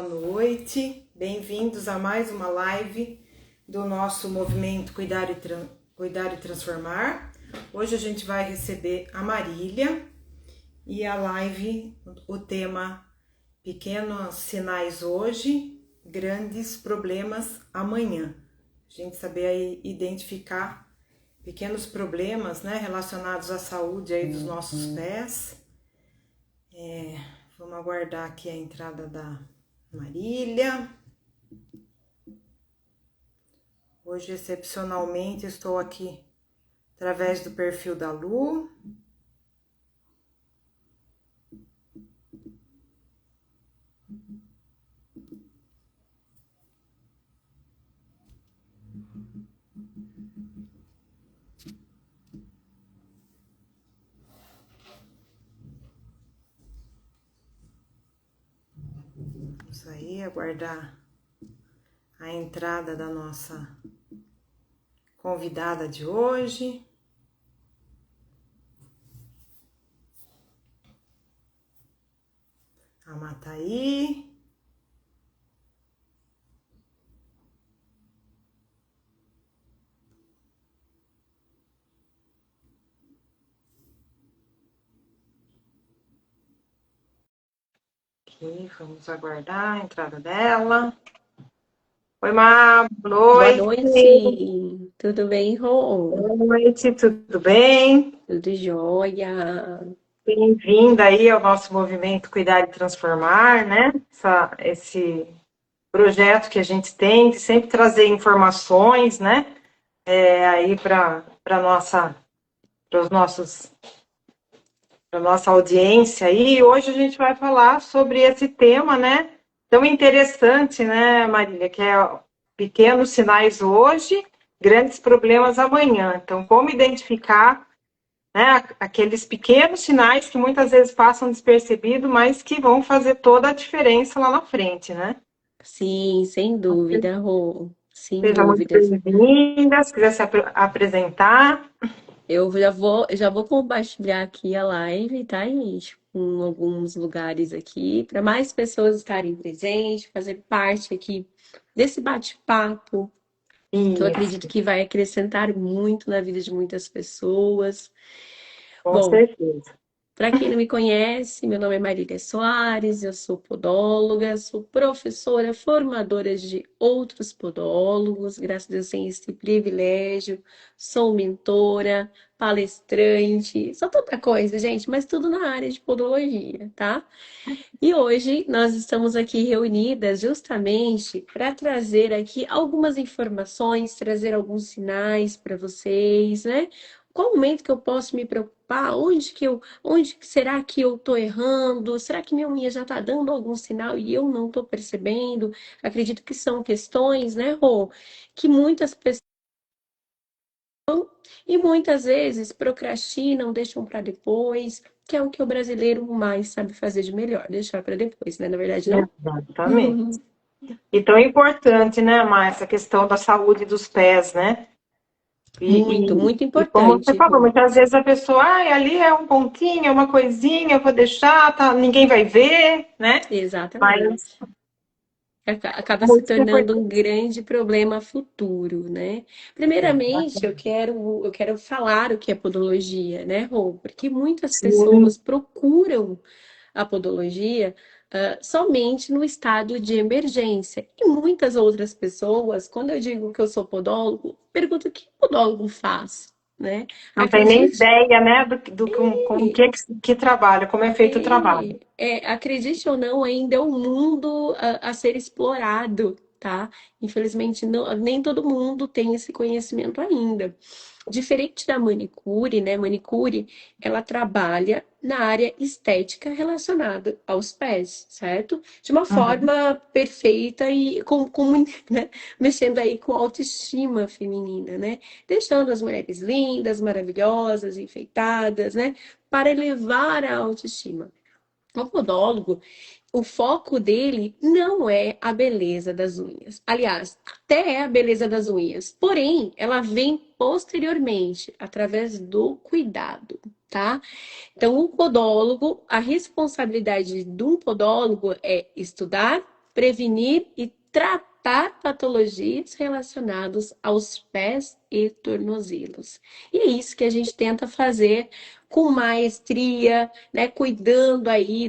Boa noite, bem-vindos a mais uma live do nosso movimento Cuidar e Transformar. Hoje a gente vai receber a Marília e a live, o tema Pequenos Sinais Hoje, Grandes Problemas Amanhã. A gente saber aí identificar pequenos problemas, né, relacionados à saúde aí dos nossos pés. Vamos aguardar aqui a entrada da Marília. Hoje, excepcionalmente, estou aqui através do perfil da Lu. Vamos aí aguardar a entrada da nossa convidada de hoje. A Mataí. Aqui, vamos aguardar a entrada dela. Oi, Má, boa Boa noite. noite, tudo bem, Rô? Boa noite, tudo bem? Tudo jóia? Bem-vinda aí ao nosso movimento Cuidar e Transformar, né? Esse projeto que a gente tem de sempre trazer informações, né? Aí para nossa, para os nossos, para nossa audiência. E hoje a gente vai falar sobre esse tema, né? Tão interessante, né, Marília? Que é pequenos sinais hoje, grandes problemas amanhã. Então, como identificar, né, aqueles pequenos sinais que muitas vezes passam despercebidos, mas que vão fazer toda a diferença lá na frente, né? Sim, sem dúvida, Rô, sem Seja muito dúvidas. bem-vinda, se quiser se apresentar. Eu já vou compartilhar aqui a live, tá, gente? Com alguns lugares aqui, para mais pessoas estarem presentes, fazer parte aqui desse bate-papo, que eu acredito Isso, que vai acrescentar muito na vida de muitas pessoas. com Bom, certeza. para quem não me conhece, meu nome é Marília Soares, eu sou podóloga, sou professora, formadora de outros podólogos, graças a Deus tenho esse privilégio, sou mentora, palestrante, sou tanta coisa, gente, mas tudo na área de podologia, tá? E hoje nós estamos aqui reunidas justamente para trazer aqui algumas informações, trazer alguns sinais para vocês, né? Qual momento que eu posso me preocupar? Onde que será que eu estou errando? Será que minha unha já está dando algum sinal e eu não estou percebendo? Acredito que são questões, né, Rô, que muitas pessoas e muitas vezes procrastinam, deixam para depois, que é o que o brasileiro mais sabe fazer de melhor, deixar para depois, né? Na verdade, não? Exatamente. E tão importante, né, Mar, essa questão da saúde dos pés, né? Muito, muito E como você importante, falou, Rô. muitas vezes a pessoa, ali é um pontinho, é uma coisinha, eu vou deixar, tá, ninguém vai ver, né? Mas Exatamente. Acaba se muito tornando um importante. grande problema futuro, né? Primeiramente, eu quero falar o que é podologia, né, Rô? Porque muitas Sim, pessoas procuram a podologia somente no estado de emergência. E muitas outras pessoas, quando eu digo que eu sou podólogo, perguntam o que podólogo faz, né? não tem nem Acredite, ideia, né, com o que trabalha, como é feito o trabalho. acredite ou não, ainda é um mundo a ser explorado, tá? Infelizmente, nem todo mundo tem esse conhecimento ainda. Diferente da manicure, né? Manicure, ela trabalha na área estética relacionada aos pés, certo? De uma Uhum. forma perfeita e né? Mexendo aí com a autoestima feminina, né? Deixando as mulheres lindas, maravilhosas, enfeitadas, né? Para elevar a autoestima. O podólogo, o foco dele não é a beleza das unhas. Aliás, até é a beleza das unhas. Porém, ela vem posteriormente, através do cuidado, tá? Então, o podólogo, a responsabilidade de um podólogo é estudar, prevenir e tratar patologias relacionadas aos pés e tornozelos. E é isso que a gente tenta fazer com maestria, né, cuidando aí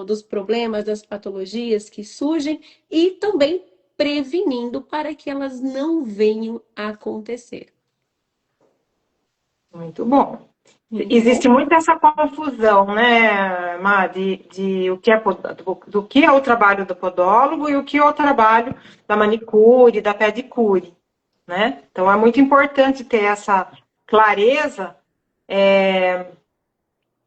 dos problemas, das patologias que surgem e também prevenindo para que elas não venham a acontecer. Muito bom. Muito bom? Existe muito essa confusão, né, Má, de o que é, do que é o trabalho do podólogo e o que é o trabalho da manicure, da pedicure, né? Então é muito importante ter essa clareza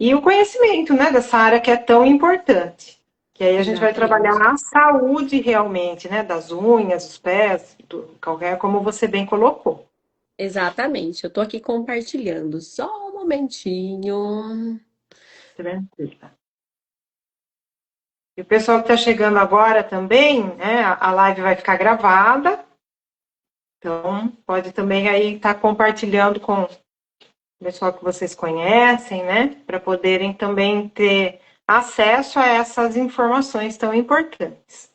e o conhecimento, né, dessa área que é tão importante. Que aí a gente vai trabalhar Exatamente. a saúde realmente, né, das unhas, dos pés, qualquer como você bem colocou. Exatamente. Eu tô aqui compartilhando. Só um momentinho. Tranquila. E o pessoal que está chegando agora também, né, a live vai ficar gravada, então pode também aí estar compartilhando com o pessoal que vocês conhecem, né, para poderem também ter acesso a essas informações tão importantes.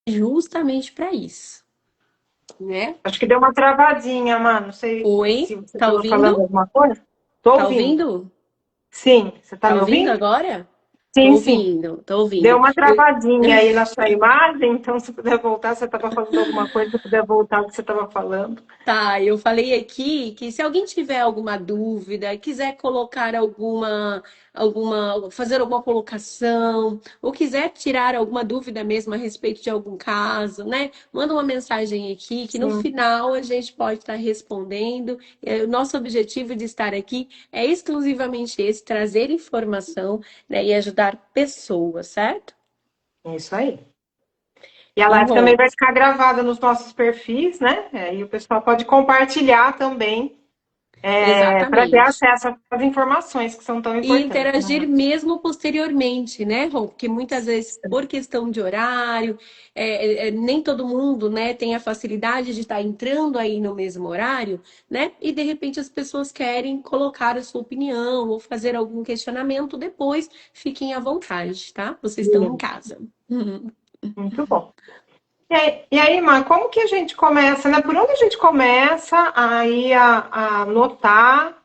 Justamente para isso, né? Acho que deu uma travadinha, mano. Não sei se Oi, você tá estava falando ouvindo? alguma coisa. Estou Tá ouvindo. ouvindo? Sim, você está Tá me ouvindo ouvindo? agora? Tô Sim, sim. ouvindo, tô Deu ouvindo. uma Eu, travadinha aí na sua imagem, então se puder voltar, você estava falando alguma coisa, se puder voltar o que você estava falando. Tá, eu falei aqui que se alguém tiver alguma dúvida, quiser colocar fazer alguma colocação, ou quiser tirar alguma dúvida mesmo a respeito de algum caso, né? Manda uma mensagem aqui que no Sim, final a gente pode estar respondendo. O nosso objetivo de estar aqui é exclusivamente esse, trazer informação, né, e ajudar pessoas, certo? é isso aí. E a E live também bom, vai ficar gravada nos nossos perfis, né? E o pessoal pode compartilhar também, para ter exatamente. acesso às informações que são tão E importantes, interagir né? mesmo posteriormente, né, Rô? Porque muitas vezes, por questão de horário, nem todo mundo, né, tem a facilidade de estar entrando aí no mesmo horário, né? E de repente as pessoas querem colocar a sua opinião ou fazer algum questionamento depois, fiquem à vontade, tá? Vocês estão em Sim, casa. Uhum. muito bom. E aí, Mar, como que a gente começa, né? Por onde a gente começa aí a notar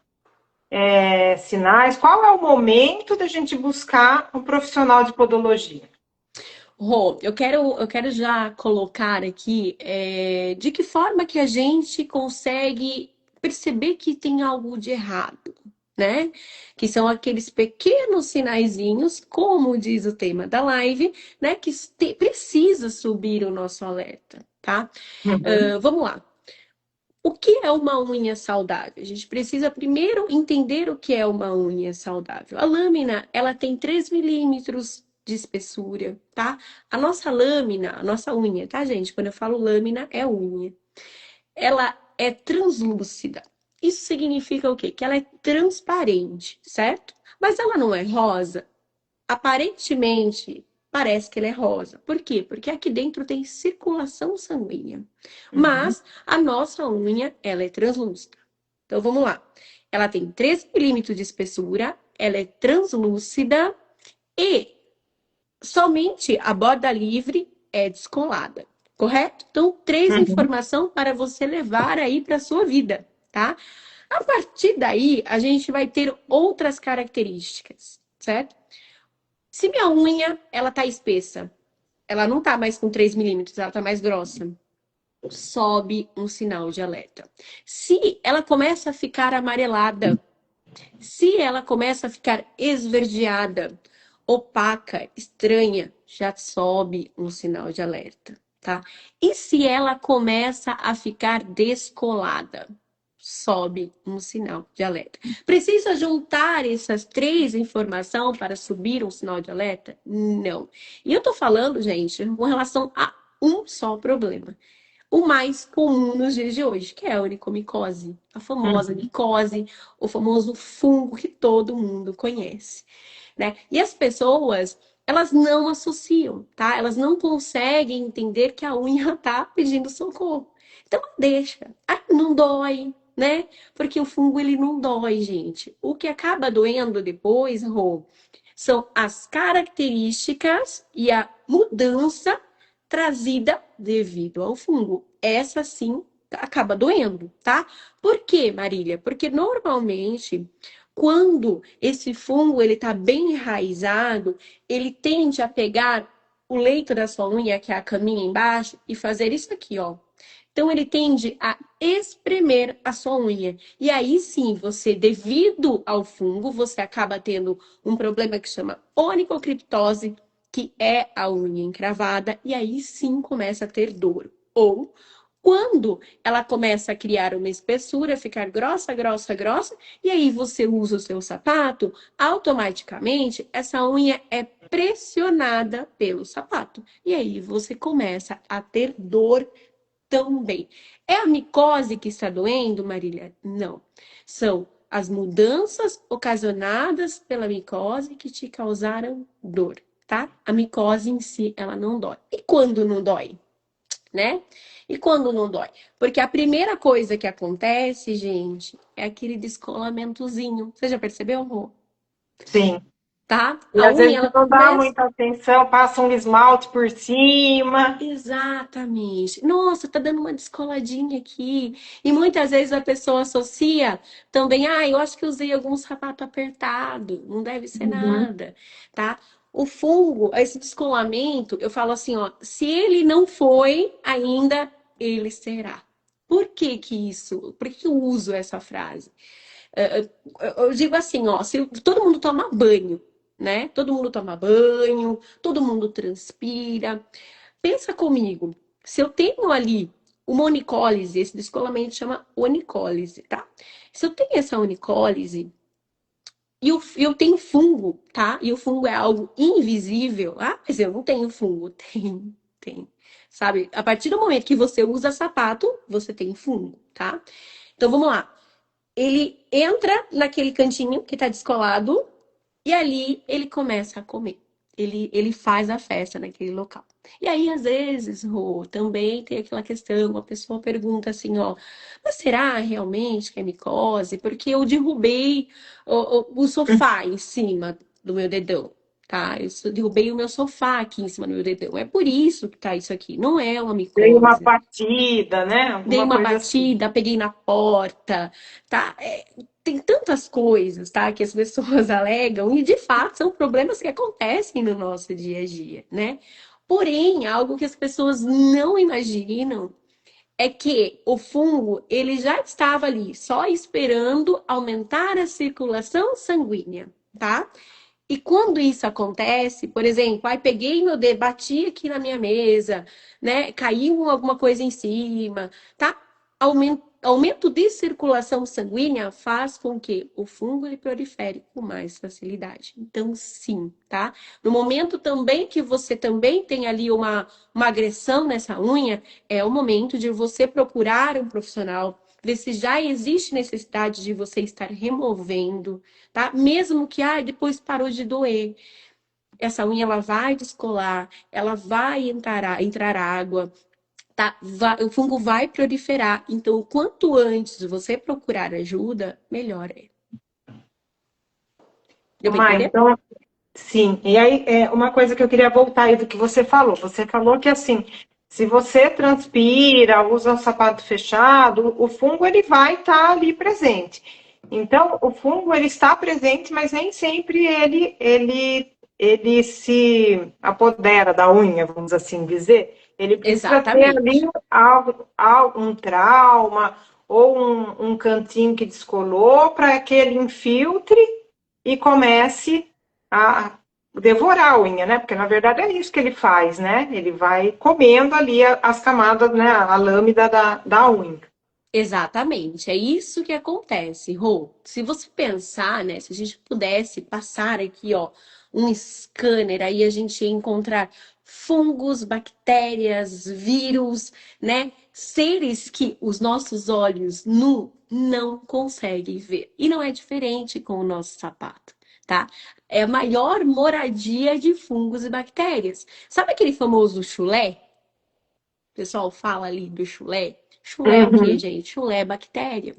sinais? Qual é o momento da gente buscar um profissional de podologia? Rô, eu quero já colocar aqui de que forma que a gente consegue perceber que tem algo de errado, né? Que são aqueles pequenos sinaizinhos, como diz o tema da live, né? Que precisa subir o nosso alerta, tá? Uhum, Vamos lá. O que é uma unha saudável? A gente precisa primeiro entender o que é uma unha saudável. A lâmina, ela tem 3 milímetros de espessura, tá? A nossa lâmina, a nossa unha, tá, gente? Quando eu falo lâmina, é unha. Ela é translúcida. Isso significa o quê? Que ela é transparente, certo? Mas ela não é rosa. Aparentemente, parece que ele é rosa. Por quê? Porque aqui dentro tem circulação sanguínea. uhum, Mas a nossa unha, ela é translúcida. Então vamos lá. Ela tem 3 milímetros de espessura, ela é translúcida e somente a borda livre é descolada. Correto? Então, três uhum, informações para você levar aí para sua vida, tá? A partir daí, a gente vai ter outras características, certo? Se minha unha, ela tá espessa, ela não tá mais com 3 milímetros, ela tá mais grossa, sobe um sinal de alerta. Se ela começa a ficar amarelada, se ela começa a ficar esverdeada, opaca, estranha, já sobe um sinal de alerta, tá? E se ela começa a ficar descolada? Sobe um sinal de alerta. Precisa juntar essas três informações para subir um sinal de alerta? Não. E eu tô falando, gente, com relação a um só problema. O mais comum nos dias de hoje, que é a onicomicose, a famosa uhum. micose, o famoso fungo que todo mundo conhece, né? E as pessoas elas não associam, tá? Elas não conseguem entender que a unha tá pedindo socorro. Então deixa. Ah, não dói, né? Porque o fungo ele não dói, gente. O que acaba doendo depois, Rô, são as características e a mudança trazida devido ao fungo. Essa sim acaba doendo, tá? Por quê, Marília? Porque normalmente quando esse fungo ele tá bem enraizado, ele tende a pegar o leito da sua unha, que é a caminha embaixo, e fazer isso aqui, ó. Então ele tende a espremer a sua unha. E aí sim, você, devido ao fungo, você acaba tendo um problema que chama onicocriptose, que é a unha encravada, e aí sim começa a ter dor. Ou quando ela começa a criar uma espessura, ficar grossa, grossa, grossa, e aí você usa o seu sapato, automaticamente essa unha é pressionada pelo sapato. E aí você começa a ter dor também. É a micose que está doendo, Marília? Não. São as mudanças ocasionadas pela micose que te causaram dor, tá? A micose em si, ela não dói. E quando não dói? Né? E quando não dói? Porque a primeira coisa que acontece, gente, é aquele descolamentozinho. Você já percebeu, Rô? Sim. Tá? E A às unha, vezes ela não dá começa. muita atenção, passa um esmalte por cima. Exatamente. Nossa, tá dando uma descoladinha aqui. E muitas vezes a pessoa associa também, ah, eu acho que usei algum sapato apertado, não deve ser Uhum. nada, tá? O fungo, esse descolamento, eu falo assim, ó, se ele não foi ainda, ele será. Por que que isso? Por que eu uso essa frase? Eu digo assim, ó, se todo mundo toma banho, né? Todo mundo toma banho, todo mundo transpira. Pensa comigo, se eu tenho ali uma onicólise, esse descolamento chama onicólise, tá? Se eu tenho essa onicólise e eu tenho fungo, tá? E o fungo é algo invisível, ah, mas eu não tenho fungo. Tem, tem. Sabe? A partir do momento que você usa sapato, você tem fungo, tá? Então vamos lá. Ele entra naquele cantinho que tá descolado e ali ele começa a comer. Ele faz a festa naquele local. E aí, às vezes, Rô, também tem aquela questão, a pessoa pergunta assim, ó, mas será realmente que é micose? Porque eu derrubei o sofá em cima do meu dedão, tá? Derrubei o meu sofá aqui em cima do meu dedão. É por isso que tá isso aqui. Não é uma Dei uma micose. batida, né? Dei Alguma uma coisa assim. batida, peguei na porta, tá? Tem tantas coisas, tá? Que as pessoas alegam e de fato são problemas que acontecem no nosso dia a dia, né? Porém, algo que as pessoas não imaginam é que o fungo, ele já estava ali, só esperando aumentar a circulação sanguínea, tá? E quando isso acontece, por exemplo, aí peguei meu dedo, bati aqui na minha mesa, né? Caiu alguma coisa em cima, tá? Aumento de circulação sanguínea faz com que o fungo ele prolifere com mais facilidade. Então, sim, tá? No momento também que você também tem ali uma agressão nessa unha, é o momento de você procurar um profissional, ver se já existe necessidade de você estar removendo, tá? Mesmo que depois parou de doer. Essa unha ela vai descolar, ela vai entrar água, tá? O fungo vai proliferar. Então, quanto antes você procurar ajuda, melhor é. Deu para Má, entender? então, sim. E aí, uma coisa que eu queria voltar aí do que você falou. Você falou que, assim, se você transpira, usa um sapato fechado, o fungo ele vai estar ali presente. Então, o fungo ele está presente, mas nem sempre ele se apodera da unha, vamos assim dizer. Ele precisa ter ali Exatamente. um trauma ou um cantinho que descolou para que ele infiltre e comece a devorar a unha, né? Porque na verdade é isso que ele faz, né? Ele vai comendo ali as camadas, né? A lâmina da unha. Exatamente, é isso que acontece, Rô. Se você pensar, né, se a gente pudesse passar aqui, ó, um scanner, aí a gente ia encontrar fungos, bactérias, vírus, né, seres que os nossos olhos nu não conseguem ver. E não é diferente com o nosso sapato, tá? é a maior moradia de fungos e bactérias. Sabe aquele famoso chulé? O pessoal fala ali do chulé. Chulé é o quê, Uhum. gente? Chulé é bactéria,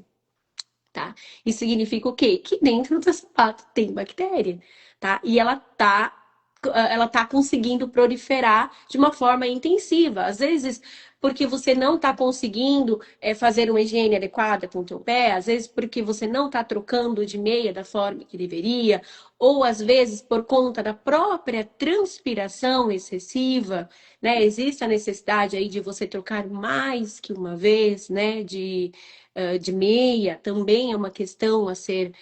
tá? Isso significa o quê? Que dentro do sapato tem bactéria, tá? E ela tá conseguindo proliferar de uma forma intensiva. Às vezes, porque você não está conseguindo fazer uma higiene adequada com o teu pé, às vezes porque você não está trocando de meia da forma que deveria, ou às vezes por conta da própria transpiração excessiva, né? Existe a necessidade aí de você trocar mais que uma vez, né? De meia, também é uma questão a ser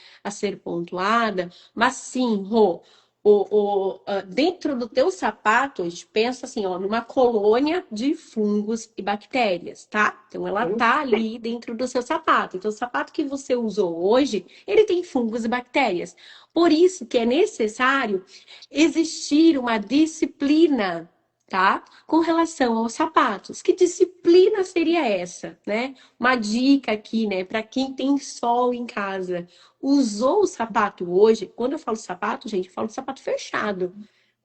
pontuada, mas sim, Rô, dentro do teu sapato, a gente pensa assim, ó, numa colônia de fungos e bactérias, tá? Então, ela tá ali dentro do seu sapato. Então, o sapato que você usou hoje, ele tem fungos e bactérias. Por isso que é necessário existir uma disciplina, tá? Com relação aos sapatos. Que disciplina seria essa, né? Uma dica aqui, né, para quem tem sol em casa. Usou o sapato hoje, quando eu falo sapato, gente, eu falo sapato fechado,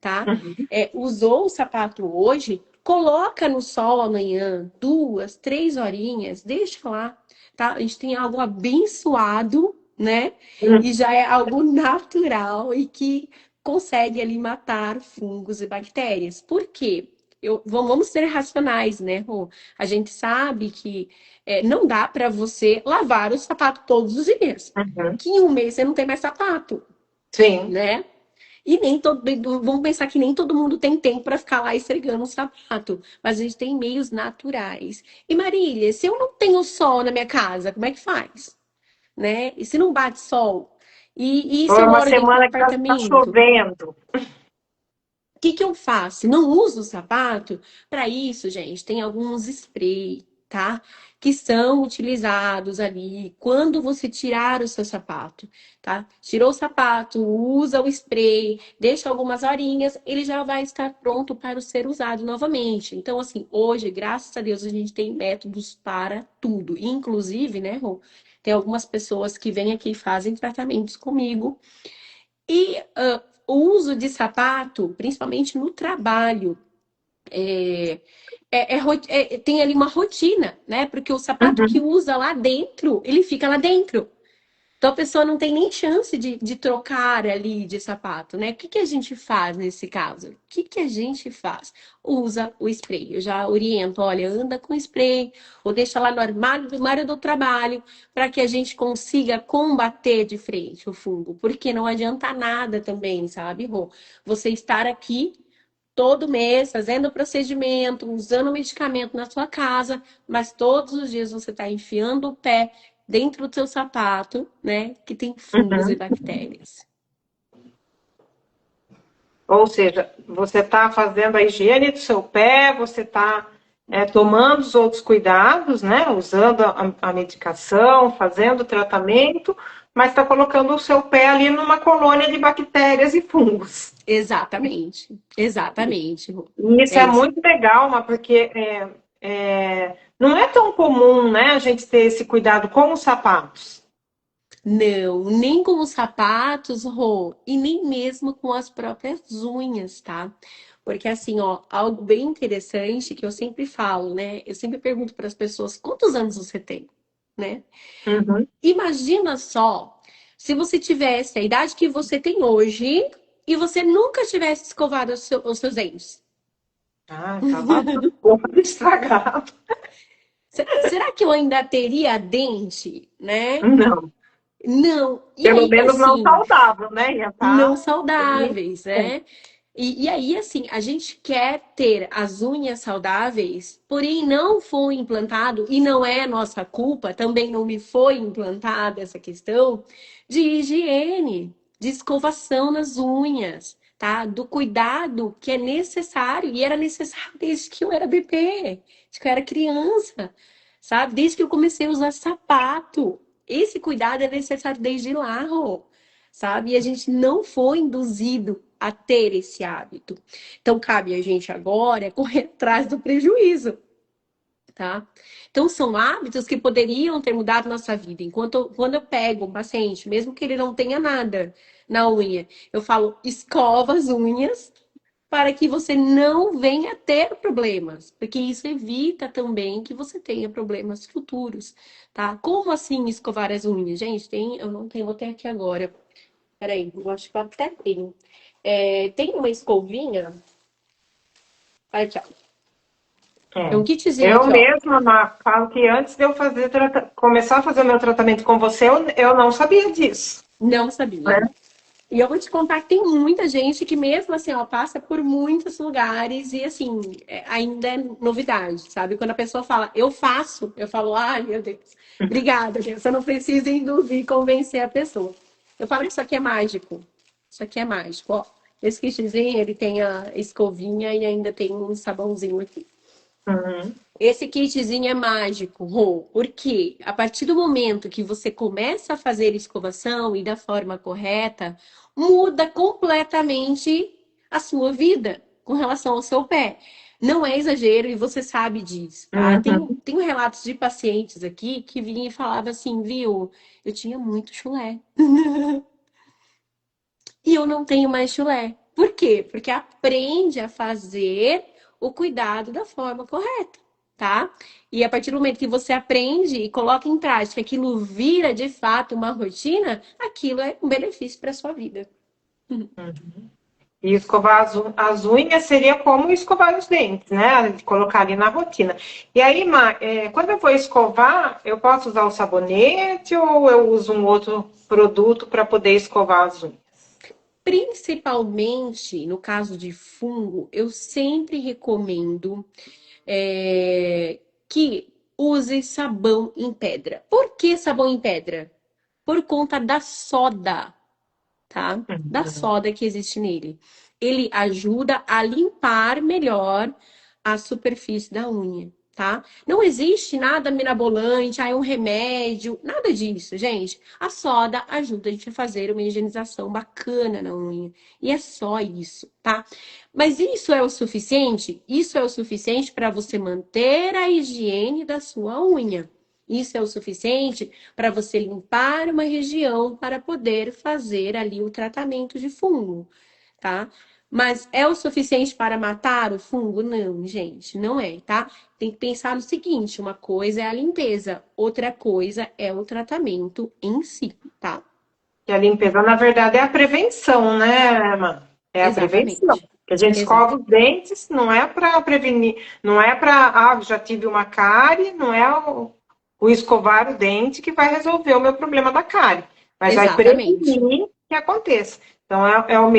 tá? Uhum. Usou o sapato hoje, coloca no sol amanhã, 2, 3 horinhas, deixa lá, tá? A gente tem algo abençoado, né? E já é algo natural e que consegue ali matar fungos e bactérias. Por quê? Vamos ser racionais, né, Rô? A gente sabe que não dá para você lavar o sapato todos os dias. Uhum. Que em um mês você não tem mais sapato, Sim. né? E nem todo, vamos pensar que nem todo mundo tem tempo para ficar lá esfregando o sapato, mas a gente tem meios naturais. E Marília, se eu não tenho sol na minha casa, como é que faz? Né? E se não bate sol? E Ou se é eu uma moro dentro do semana que tá apartamento? chovendo. O que que eu faço? Não uso o sapato? Para isso, gente, tem alguns spray, tá? Que são utilizados ali quando você tirar o seu sapato, tá? Tirou o sapato, usa o spray, deixa algumas horinhas, ele já vai estar pronto para ser usado novamente. Então, assim, hoje, graças a Deus, a gente tem métodos para tudo. Inclusive, né, Rô, tem algumas pessoas que vêm aqui e fazem tratamentos comigo e o uso de sapato, principalmente no trabalho, é, tem ali uma rotina, né? Porque o sapato que Uhum. usa lá dentro, ele fica lá dentro. Então a pessoa não tem nem chance de trocar ali de sapato, né? O que que a gente faz nesse caso? O que que a gente faz? Usa o spray. Eu já oriento, olha, anda com spray, ou deixa lá no armário do trabalho, para que a gente consiga combater de frente o fungo. Porque não adianta nada também, sabe, Rô? Você estar aqui todo mês fazendo o procedimento, usando o medicamento na sua casa, mas todos os dias você está enfiando o pé dentro do seu sapato, né? Que tem fungos e Uhum. bactérias. Ou seja, você está fazendo a higiene do seu pé, você está tomando os outros cuidados, né? Usando a medicação, fazendo o tratamento, mas está colocando o seu pé ali numa colônia de bactérias e fungos. Exatamente, exatamente. E isso É é isso. muito legal, mas porque não é tão comum, né, a gente ter esse cuidado com os sapatos. Não, nem com os sapatos, Rô, e nem mesmo com as próprias unhas, tá? Porque assim, ó, algo bem interessante que eu sempre falo, né? Eu sempre pergunto para as pessoas quantos anos você tem, né? Uhum. Imagina só se você tivesse a idade que você tem hoje e você nunca tivesse escovado os seus dentes. Ah, tava todo estragado. Será que eu ainda teria dente, né? Não, Não. E pelo aí, menos não assim, saudável, né? Ia não estar bem. saudáveis, né? E aí, assim, a gente quer ter as unhas saudáveis, porém não foi implantado, e não é nossa culpa, também não me foi implantada essa questão de higiene, de escovação nas unhas, tá? Do cuidado que é necessário, e era necessário desde que eu era bebê, desde que eu era criança, sabe? Desde que eu comecei a usar sapato. Esse cuidado é necessário desde lá, Rô, sabe? E a gente não foi induzido a ter esse hábito. Então, cabe a gente agora correr atrás do prejuízo, tá? Então, são hábitos que poderiam ter mudado nossa vida. Quando eu pego um paciente, mesmo que ele não tenha nada na unha, eu falo, escova as unhas para que você não venha ter problemas, porque isso evita também que você tenha problemas futuros, tá? Como assim escovar as unhas? Gente, eu não tenho, vou ter aqui agora. Peraí, eu acho que eu até tenho. Tem uma escovinha, aqui, ó. É É. um kitzinho Eu aqui, ó. mesma, falo que antes de eu começar a fazer o meu tratamento com você, eu não sabia disso, Não né? sabia. E eu vou te contar que tem muita gente que mesmo assim, ó, passa por muitos lugares e assim, ainda é novidade, sabe? Quando a pessoa fala, eu faço, eu falo, ai meu Deus, obrigada, gente. Você não precisa induzir e convencer a pessoa. Eu falo que isso aqui é mágico. Isso aqui é mágico, ó. Esse kitzinho, ele tem a escovinha e ainda tem um sabãozinho aqui. Uhum. Esse kitzinho é mágico, Rô, porque a partir do momento que você começa a fazer escovação e da forma correta, muda completamente a sua vida com relação ao seu pé. Não é exagero e você sabe disso, tá? Uhum. Tem relatos de pacientes aqui que vinham e falavam assim, viu? Eu tinha muito chulé e eu não tenho mais chulé. Por quê? Porque aprende a fazer o cuidado da forma correta, tá? E a partir do momento que você aprende e coloca em prática, aquilo vira de fato uma rotina, aquilo é um benefício para sua vida. E escovar as unhas seria como escovar os dentes, né? Colocar ali na rotina. E aí, quando eu vou escovar, eu posso usar o sabonete ou eu uso um outro produto para poder escovar as unhas? Principalmente no caso de fungo, eu sempre recomendo é, que use sabão em pedra. Por que sabão em pedra? Por conta da soda, tá? Da Uhum. soda que existe nele. Ele ajuda a limpar melhor a superfície da unha, tá? Não existe nada mirabolante, um remédio, nada disso, gente. A soda ajuda a gente a fazer uma higienização bacana na unha. E é só isso, tá? Mas isso é o suficiente? Isso é o suficiente para você manter a higiene da sua unha. Isso é o suficiente para você limpar uma região para poder fazer ali o tratamento de fungo, tá? Mas é o suficiente para matar o fungo? Não, gente, não é, tá? Tem que pensar no seguinte: uma coisa é a limpeza, outra coisa é o tratamento em si, tá? Que a limpeza, na verdade, é a prevenção, né, Emma? É a prevenção. Exatamente. Que a gente escova Exato. os dentes, não é para prevenir, não é para, já tive uma cárie, não é o escovar o dente que vai resolver o meu problema da cárie, mas vai Exatamente. prevenir que aconteça. Então, é o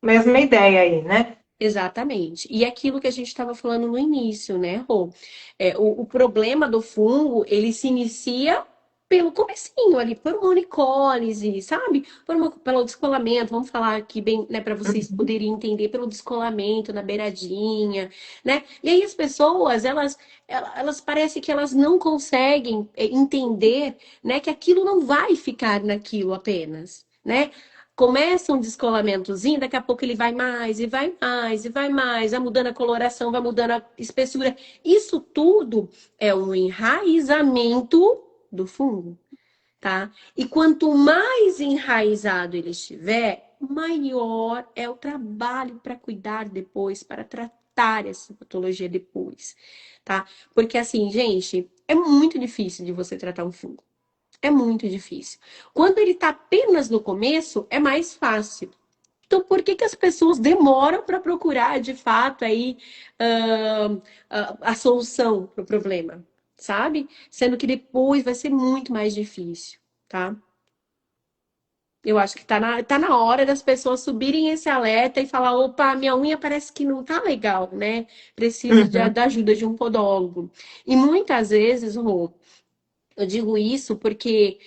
mesma ideia aí, né? Exatamente. E aquilo que a gente estava falando no início, né, Rô? O problema do fungo, ele se inicia pelo comecinho ali, por uma unicólise, sabe? Pelo descolamento, vamos falar aqui bem, né, para vocês poderem entender, pelo descolamento na beiradinha, né? E aí as pessoas, elas parecem que elas não conseguem entender, né, que aquilo não vai ficar naquilo apenas, né? Começa um descolamentozinho, daqui a pouco ele vai mais, e vai mais, e vai mais, vai mudando a coloração, vai mudando a espessura. Isso tudo é um enraizamento do fungo, tá? E quanto mais enraizado ele estiver, maior é o trabalho para cuidar depois, para tratar essa patologia depois, tá? Porque assim, gente, é muito difícil de você tratar um fungo. É muito difícil. Quando ele está apenas no começo, é mais fácil. Então, por que que as pessoas demoram para procurar, de fato, aí a solução para o problema, sabe? Sendo que depois vai ser muito mais difícil, tá? Eu acho que tá na hora das pessoas subirem esse alerta e falar, opa, minha unha parece que não tá legal, né? Preciso Uhum. da ajuda de um podólogo. E muitas vezes, Rô, eu digo isso porque,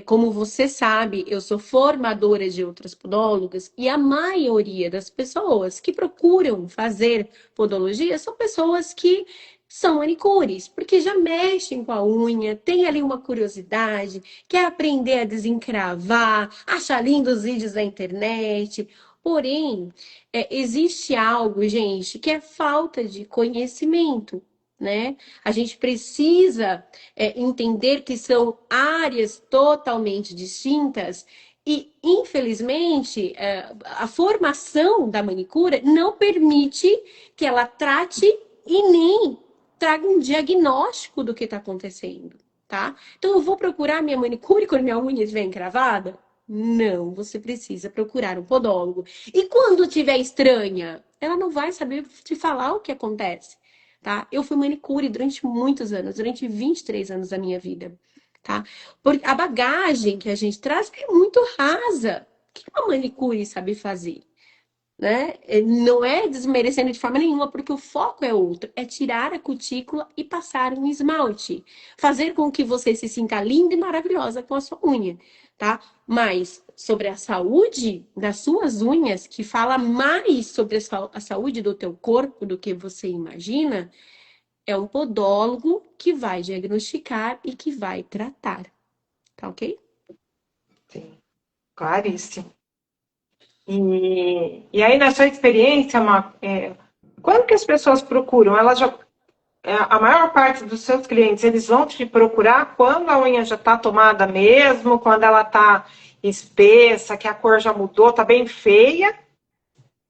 como você sabe, eu sou formadora de outras podólogas e a maioria das pessoas que procuram fazer podologia são pessoas que são manicures, porque já mexem com a unha, tem ali uma curiosidade, quer aprender a desencravar, achar lindos vídeos na internet. Porém, existe algo, gente, que é falta de conhecimento, né? A gente precisa entender que são áreas totalmente distintas e, infelizmente, a formação da manicure não permite que ela trate e nem traga um diagnóstico do que está acontecendo, tá? Então, eu vou procurar minha manicure quando minha unha estiver encravada? Não, você precisa procurar um podólogo. E quando tiver estranha, ela não vai saber te falar o que acontece, tá? Eu fui manicure durante muitos anos, durante 23 anos da minha vida, tá? Porque a bagagem que a gente traz é muito rasa. O que uma manicure sabe fazer? Né? Não é desmerecendo de forma nenhuma, porque o foco é outro, é tirar a cutícula e passar um esmalte, fazer com que você se sinta linda e maravilhosa com a sua unha, tá? Mas sobre a saúde das suas unhas, que fala mais sobre a saúde do teu corpo do que você imagina, é um podólogo que vai diagnosticar e que vai tratar, tá ok? Sim, claríssimo. E aí, na sua experiência, quando que as pessoas procuram? Elas já, a maior parte dos seus clientes, eles vão te procurar quando a unha já está tomada mesmo, quando ela está espessa, que a cor já mudou, está bem feia,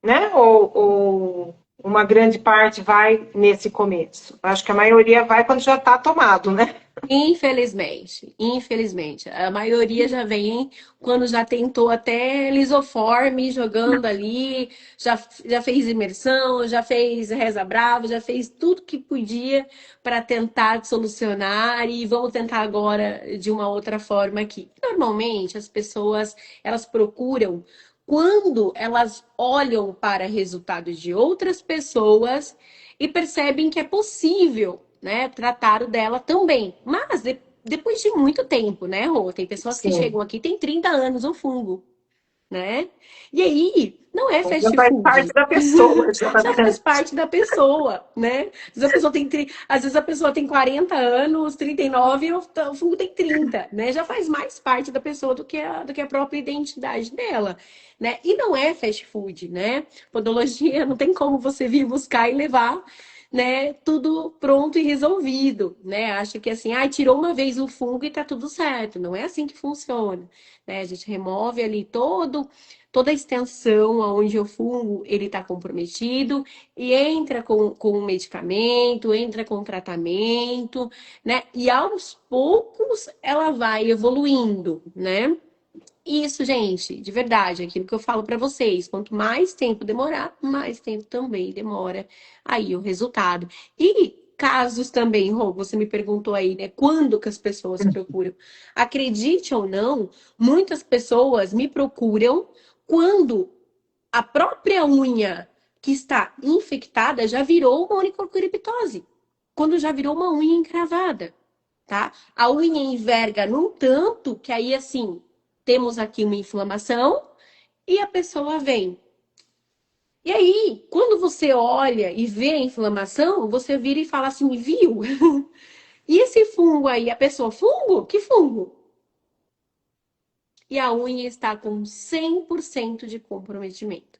né? Ou uma grande parte vai nesse começo? Acho que a maioria vai quando já está tomado, né? Infelizmente, infelizmente. A maioria já vem quando já tentou até lisoforme jogando ali, já fez imersão, já fez reza brava, já fez tudo que podia para tentar solucionar e vamos tentar agora de uma outra forma aqui. Normalmente as pessoas elas procuram quando elas olham para resultados de outras pessoas e percebem que é possível, né, tratar o dela também. Mas depois de muito tempo, né, Rô? Tem pessoas que Sim. chegam aqui tem 30 anos o fungo, né? E aí, não é Já fast faz parte food. da pessoa, já. Já faz parte da pessoa, né? Às vezes a pessoa tem 40 anos, 39 e o fungo tem 30, né? Já faz mais parte da pessoa do que a própria identidade dela, né? E não é fast food, né? Podologia não tem como você vir buscar e levar, né, tudo pronto e resolvido, né? Acha que assim, tirou uma vez o fungo e tá tudo certo. Não é assim que funciona, né? A gente remove ali toda a extensão onde o fungo ele está comprometido e entra com o medicamento, entra com o tratamento, né? E aos poucos ela vai evoluindo, né? Isso, gente, de verdade, aquilo que eu falo para vocês, quanto mais tempo demorar, mais tempo também demora aí o resultado. E casos também, Rô, você me perguntou aí, né, quando que as pessoas procuram? Acredite ou não, muitas pessoas me procuram quando a própria unha que está infectada já virou uma onicorticose, quando já virou uma unha encravada, tá? A unha enverga num tanto que aí, assim, temos aqui uma inflamação e a pessoa vem. E aí, quando você olha e vê a inflamação, você vira e fala assim, viu? E esse fungo aí, a pessoa, fungo? Que fungo? E a unha está com 100% de comprometimento.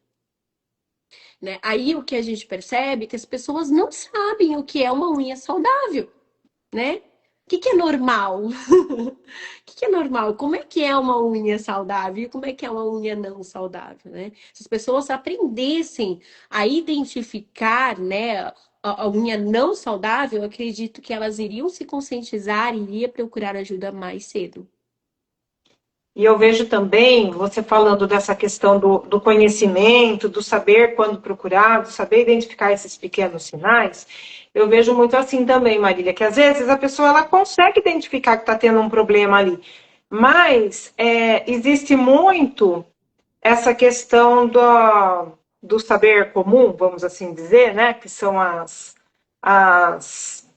Né? Aí o que a gente percebe é que as pessoas não sabem o que é uma unha saudável, né? O que é normal? O que é normal? Como é que é uma unha saudável e como é que é uma unha não saudável, né? Se as pessoas aprendessem a identificar, né, a unha não saudável, eu acredito que elas iriam se conscientizar e iriam procurar ajuda mais cedo. E eu vejo também, você falando dessa questão do conhecimento, do saber quando procurar, do saber identificar esses pequenos sinais, eu vejo muito assim também, Marília, que às vezes a pessoa ela consegue identificar que está tendo um problema ali, mas existe muito essa questão do saber comum, vamos assim dizer, né? Que são as, as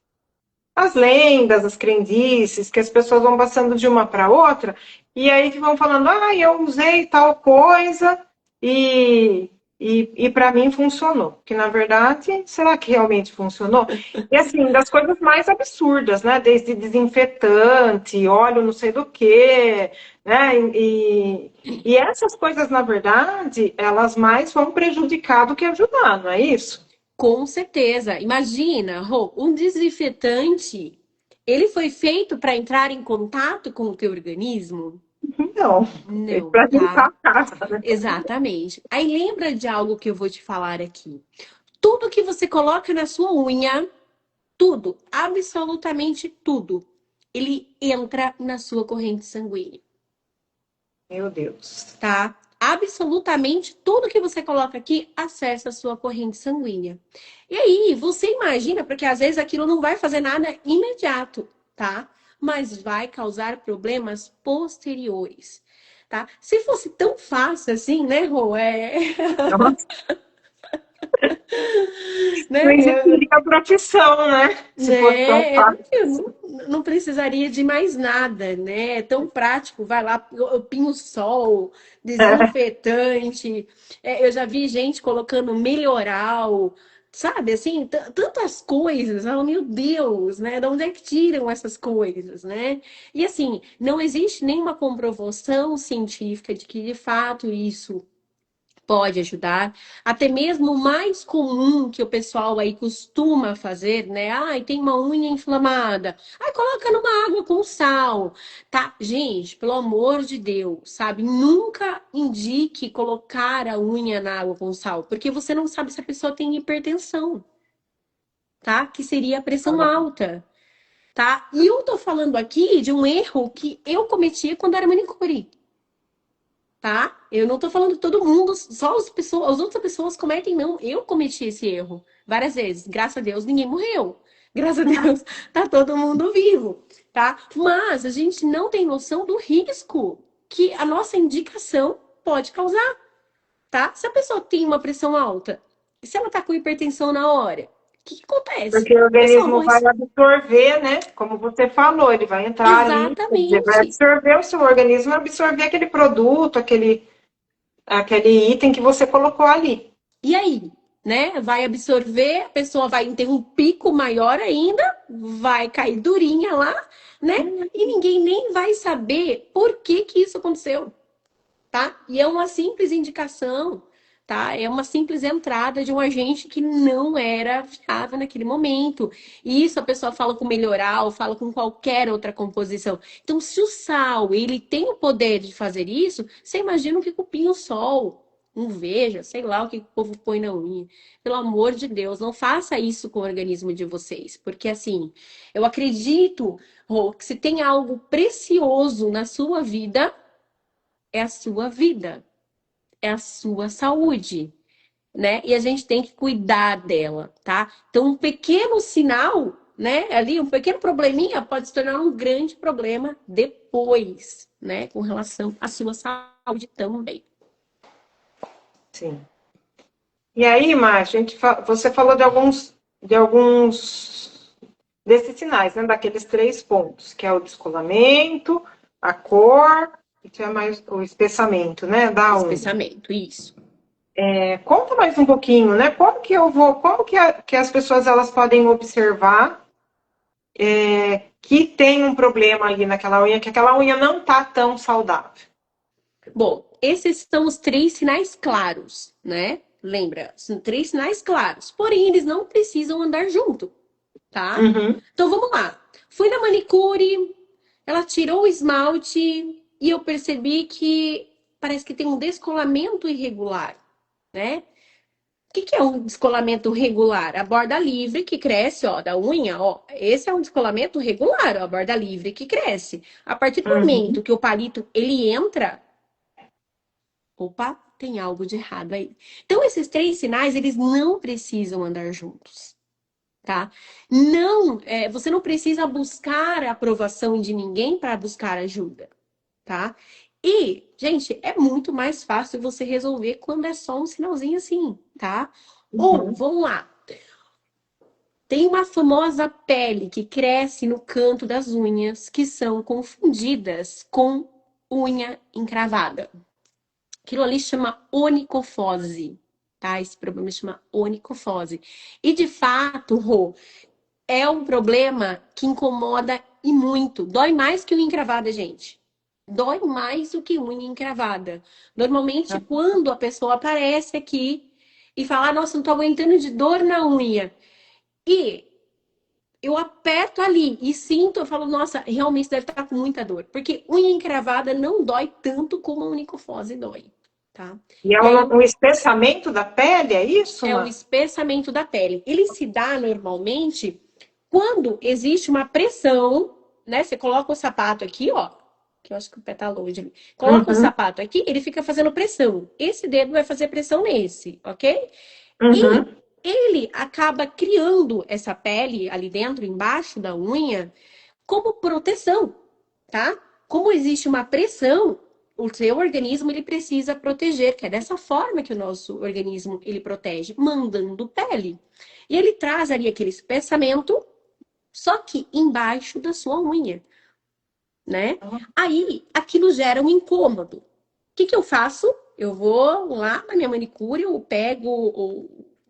lendas, as crendices, que as pessoas vão passando de uma para outra, e aí que vão falando, eu usei tal coisa e para mim funcionou. Que na verdade, será que realmente funcionou? E assim, das coisas mais absurdas, né? Desde desinfetante, óleo não sei do que, né? E essas coisas, na verdade, elas mais vão prejudicar do que ajudar, não é isso? Com certeza. Imagina, Rô, um desinfetante, ele foi feito para entrar em contato com o teu organismo? Não, é Não, para limpar tá? a casa, né? Exatamente. Aí lembra de algo que eu vou te falar aqui. Tudo que você coloca na sua unha, tudo, absolutamente tudo, ele entra na sua corrente sanguínea, Meu Deus. tá? Absolutamente tudo que você coloca aqui acessa a sua corrente sanguínea. E aí, você imagina, porque às vezes aquilo não vai fazer nada imediato, tá? Mas vai causar problemas posteriores, tá? Se fosse tão fácil assim, né, Rô? Nossa, não né? existiria profissão, né? Se fosse tão Né? Eu fácil. não precisaria de mais nada, né? É tão prático, vai lá, eu pinho sol, É, desinfetante. Eu já vi gente colocando melhoral, sabe? Assim, tantas coisas. Oh, meu Deus, né? De onde é que tiram essas coisas, né? E assim, não existe nenhuma comprovação científica de que de fato isso pode ajudar. Até mesmo o mais comum que o pessoal aí costuma fazer, né? Ai, tem uma unha inflamada. Ai, coloca numa água com sal, tá? Gente, pelo amor de Deus, sabe? Nunca indique colocar a unha na água com sal, porque você não sabe se a pessoa tem hipertensão, tá? Que seria a pressão alta, tá? E eu tô falando aqui de um erro que eu cometia quando era manicure, tá? Eu não tô falando todo mundo, só as pessoas, as outras pessoas cometem, não. Eu cometi esse erro várias vezes. Graças a Deus, ninguém morreu. Graças a Deus, tá todo mundo vivo, tá? Mas a gente não tem noção do risco que a nossa indicação pode causar, tá? Se a pessoa tem uma pressão alta, se ela tá com hipertensão na hora, o que que acontece? porque o A pessoa organismo morre. vai absorver, né? Como você falou, ele vai entrar ali, quer dizer, vai Exatamente. absorver o seu organismo, vai absorver aquele produto, aquele item que você colocou ali. E aí, né? Vai absorver, a pessoa vai ter um pico maior ainda, vai cair durinha lá, né? E ninguém nem vai saber por que que isso aconteceu, tá? E é uma simples indicação, tá? É uma simples entrada de um agente que não era viável naquele momento. E isso a pessoa fala com melhoral, fala com qualquer outra composição. Então, se o sal, ele tem o poder de fazer isso, você imagina o que o pinho-sol, um veja, sei lá o que o povo põe na unha. Pelo amor de Deus, não faça isso com o organismo de vocês, porque assim, eu acredito, Rô, que se tem algo precioso na sua vida, é a sua vida, é a sua saúde, né? E a gente tem que cuidar dela, tá? Então, um pequeno sinal, né? Ali, um pequeno probleminha pode se tornar um grande problema depois, né? Com relação à sua saúde também. Sim. E aí, Márcio, você falou de alguns desses sinais, né? Daqueles 3 pontos, que é o descolamento, a cor e que é mais o espessamento, né? Da unha. Espessamento, isso. Conta mais um pouquinho, né? Como que as pessoas elas podem observar que tem um problema ali naquela unha, que aquela unha não tá tão saudável. Bom, esses são os três sinais claros, né? Lembra, são três sinais claros. Porém, eles não precisam andar junto, tá? Uhum. Então vamos lá. Fui na manicure, ela tirou o esmalte e eu percebi que parece que tem um descolamento irregular, né? O que que é um descolamento regular? A borda livre que cresce, ó, da unha, ó. Esse é um descolamento regular, ó, a borda livre que cresce. A partir do Uhum. momento que o palito ele entra, opa, tem algo de errado aí. Então esses três sinais eles não precisam andar juntos, tá? Não, você não precisa buscar a aprovação de ninguém para buscar ajuda, tá? E, gente, é muito mais fácil você resolver quando é só um sinalzinho assim, tá? Ou, Uhum. vamos lá, tem uma famosa pele que cresce no canto das unhas que são confundidas com unha encravada. Aquilo ali chama onicofose, tá? Esse problema chama onicofose. E de fato, Rô, é um problema que incomoda e muito. Dói mais que unha encravada, gente. Dói mais do que unha encravada. Normalmente, quando a pessoa aparece aqui, e falar, nossa, não tô aguentando de dor na unha. E eu aperto ali e sinto, eu falo, nossa, realmente deve estar com muita dor. Porque unha encravada não dói tanto como a onicofose dói, tá? E é E aí um espessamento da pele, é isso, é o Má? espessamento da pele. Ele se dá normalmente quando existe uma pressão, né? Você coloca o sapato aqui, ó, que eu acho que o pé tá longe ali. Coloca o Uhum, sapato aqui, ele fica fazendo pressão. Esse dedo vai fazer pressão nesse, ok? E uhum. ele acaba criando essa pele ali dentro, embaixo da unha, como proteção, tá? Como existe uma pressão, o seu organismo ele precisa proteger, que é dessa forma que o nosso organismo ele protege, mandando pele. E ele traz ali aquele espessamento, só que embaixo da sua unha, né? Aí aquilo gera um incômodo. O que que eu faço? Eu vou lá na minha manicure, eu pego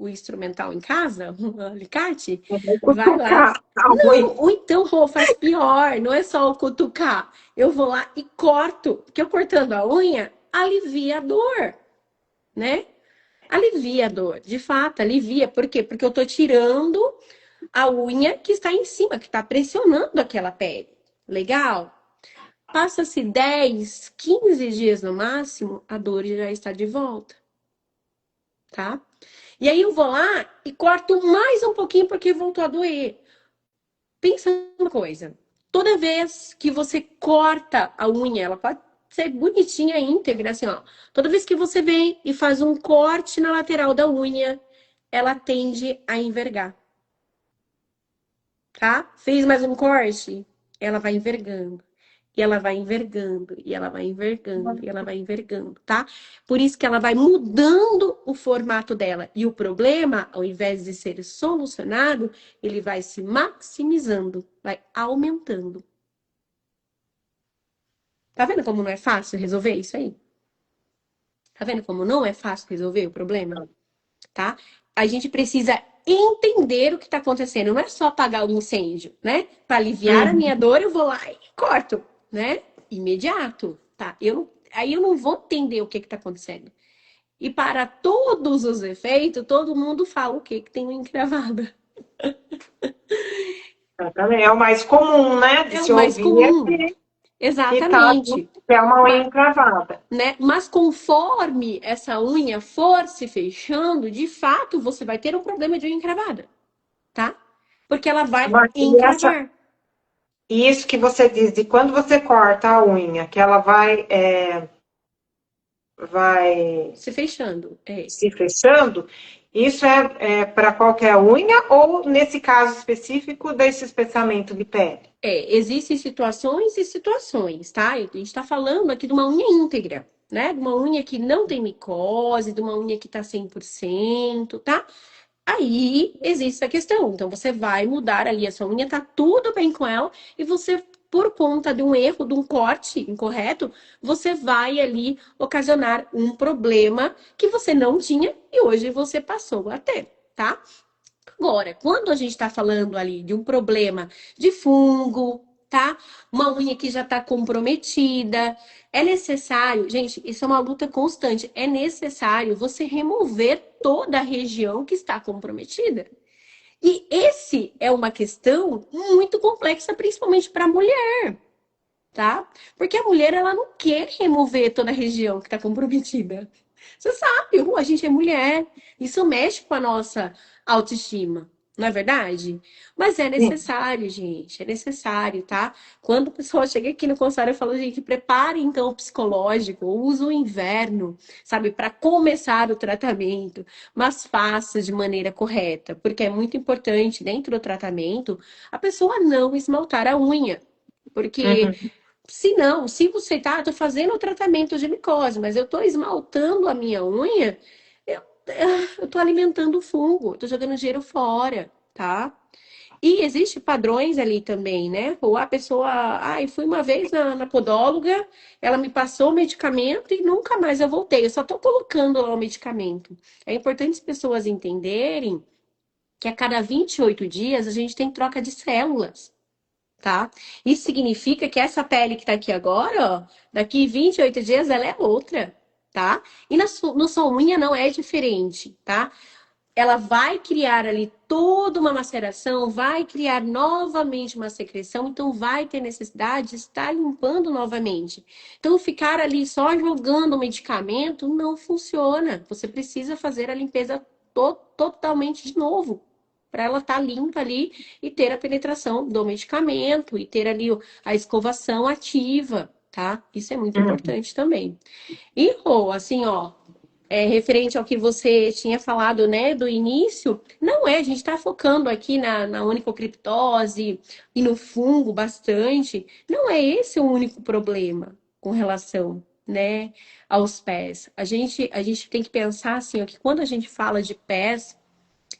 o instrumental em casa, o alicate, Vou vai lá. cutucar a unha. Não, ou então, Rô, faz pior, não é só o cutucar. Eu vou lá e corto, porque eu cortando a unha, alivia a dor, né? Alivia a dor, de fato, alivia. Por quê? Porque eu tô tirando a unha que está em cima, que está pressionando aquela pele. Legal? Passa-se 10, 15 dias no máximo, a dor já está de volta, tá? E aí eu vou lá e corto mais um pouquinho porque voltou a doer. Pensa uma coisa. Toda vez que você corta a unha, ela pode ser bonitinha, íntegra, assim, ó. Toda vez que você vem e faz um corte na lateral da unha, ela tende a envergar, tá? Fez mais um corte, ela vai envergando. E ela vai envergando, e ela vai envergando, e ela vai envergando, tá? Por isso que ela vai mudando o formato dela. E o problema, ao invés de ser solucionado, ele vai se maximizando, vai aumentando. Tá vendo como não é fácil resolver isso aí? Tá vendo como não é fácil resolver o problema? Tá? A gente precisa entender o que está acontecendo. Não é só apagar o incêndio, né? Para aliviar a minha Uhum. dor, eu vou lá e corto, né? Imediato, tá? Aí eu não vou entender o que está acontecendo. E para todos os efeitos, todo mundo fala o que tem uma encravada. É o mais comum, né, de É o se mais ouvir comum. que tá, Exatamente. que é uma unha Mas, encravada. né? Mas conforme essa unha for se fechando, de fato você vai ter um problema de unha encravada, tá? Porque ela vai E essa, encravar. e isso que você diz, de quando você corta a unha, que ela vai Se fechando. É. se fechando, isso é para qualquer unha ou, nesse caso específico, desse espessamento de pele? É, existem situações e situações, tá? A gente tá falando aqui de uma unha íntegra, né? De uma unha que não tem micose, de uma unha que tá 100%, tá? Aí existe a questão. Então você vai mudar ali a sua unha, tá tudo bem com ela, e você, por conta de um erro, de um corte incorreto, você vai ali ocasionar um problema que você não tinha e hoje você passou a ter, tá? Agora, quando a gente está falando ali de um problema de fungo, tá? Uma unha que já está comprometida, é necessário, gente, isso é uma luta constante, é necessário você remover toda a região que está comprometida. E esse é uma questão muito complexa, principalmente para a mulher, tá? Porque a mulher, ela não quer remover toda a região que está comprometida. Você sabe, a gente é mulher, isso mexe com a nossa autoestima, não é verdade? Mas é Sim. necessário, gente, é necessário, tá? Quando a pessoa chega aqui no consultório, eu falo, gente, prepare então o psicológico, use o inverno, sabe, para começar o tratamento, mas faça de maneira correta, porque é muito importante dentro do tratamento a pessoa não esmaltar a unha. Porque Uhum. se não, se você tá, tô fazendo o tratamento de micose, mas eu tô esmaltando a minha unha, eu tô alimentando o fungo, tô jogando dinheiro fora, tá? E existe padrões ali também, né? Ou a pessoa, ai, fui uma vez na podóloga, ela me passou o medicamento e nunca mais eu voltei. Eu só tô colocando lá o medicamento. É importante as pessoas entenderem que a cada 28 dias a gente tem troca de células, tá? Isso significa que essa pele que tá aqui agora, ó, daqui 28 dias ela é outra, tá? E na sua unha não é diferente, tá? Ela vai criar ali toda uma maceração, vai criar novamente uma secreção, então vai ter necessidade de estar limpando novamente. Então, ficar ali só jogando o medicamento não funciona. Você precisa fazer a limpeza totalmente de novo, para ela estar limpa ali e ter a penetração do medicamento e ter ali a escovação ativa, tá? Isso é muito Uhum. importante também. E, Rô, assim, ó, referente ao que você tinha falado, né, do início, não é, a gente está focando aqui na onicocriptose e no fungo bastante, não é esse o único problema com relação, né, aos pés. A gente tem que pensar assim, ó, que quando a gente fala de pés,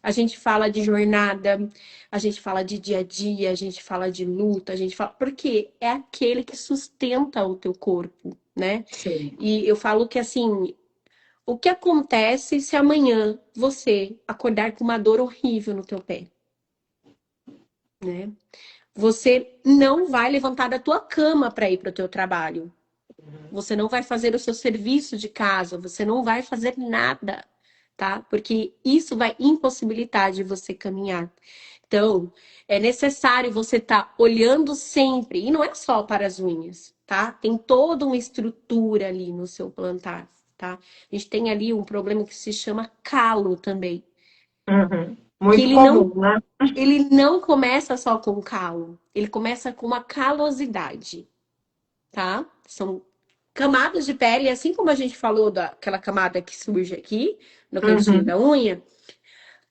a gente fala de jornada, a gente fala de dia a dia, a gente fala de luta, a gente fala, porque é aquele que sustenta o teu corpo, né? Sim. E eu falo que assim, o que acontece se amanhã você acordar com uma dor horrível no teu pé, né? Você não vai levantar da tua cama para ir para o teu trabalho. Você não vai fazer o seu serviço de casa, você não vai fazer nada, tá? Porque isso vai impossibilitar de você caminhar. Então, é necessário você estar olhando sempre, e não é só para as unhas, tá? Tem toda uma estrutura ali no seu plantar, tá? A gente tem ali um problema que se chama calo também, Uhum. que Muito comum, né? ele não começa só com calo, ele começa com uma calosidade, tá? São camadas de pele, assim como a gente falou daquela camada que surge aqui no cantinho Uhum. da unha,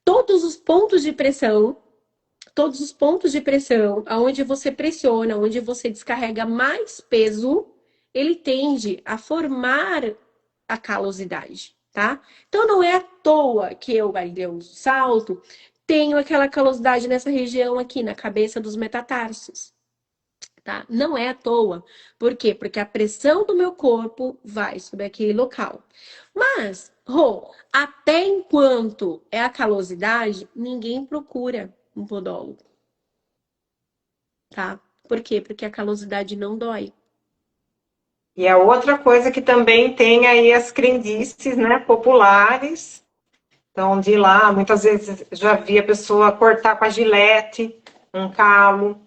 todos os pontos de pressão, todos os pontos de pressão, aonde você pressiona, onde você descarrega mais peso, ele tende a formar a calosidade, tá? Então não é à toa que eu, Maria, uso salto, tenho aquela calosidade nessa região aqui, na cabeça dos metatarsos. Tá? Não é à toa. Por quê? Porque a pressão do meu corpo vai sobre aquele local. Mas, Rô, até enquanto é a calosidade, ninguém procura um podólogo, tá? Por quê? Porque a calosidade não dói. E a outra coisa que também tem aí as crendices, né, populares. Então, de lá, muitas vezes já vi a pessoa cortar com a gilete um calo,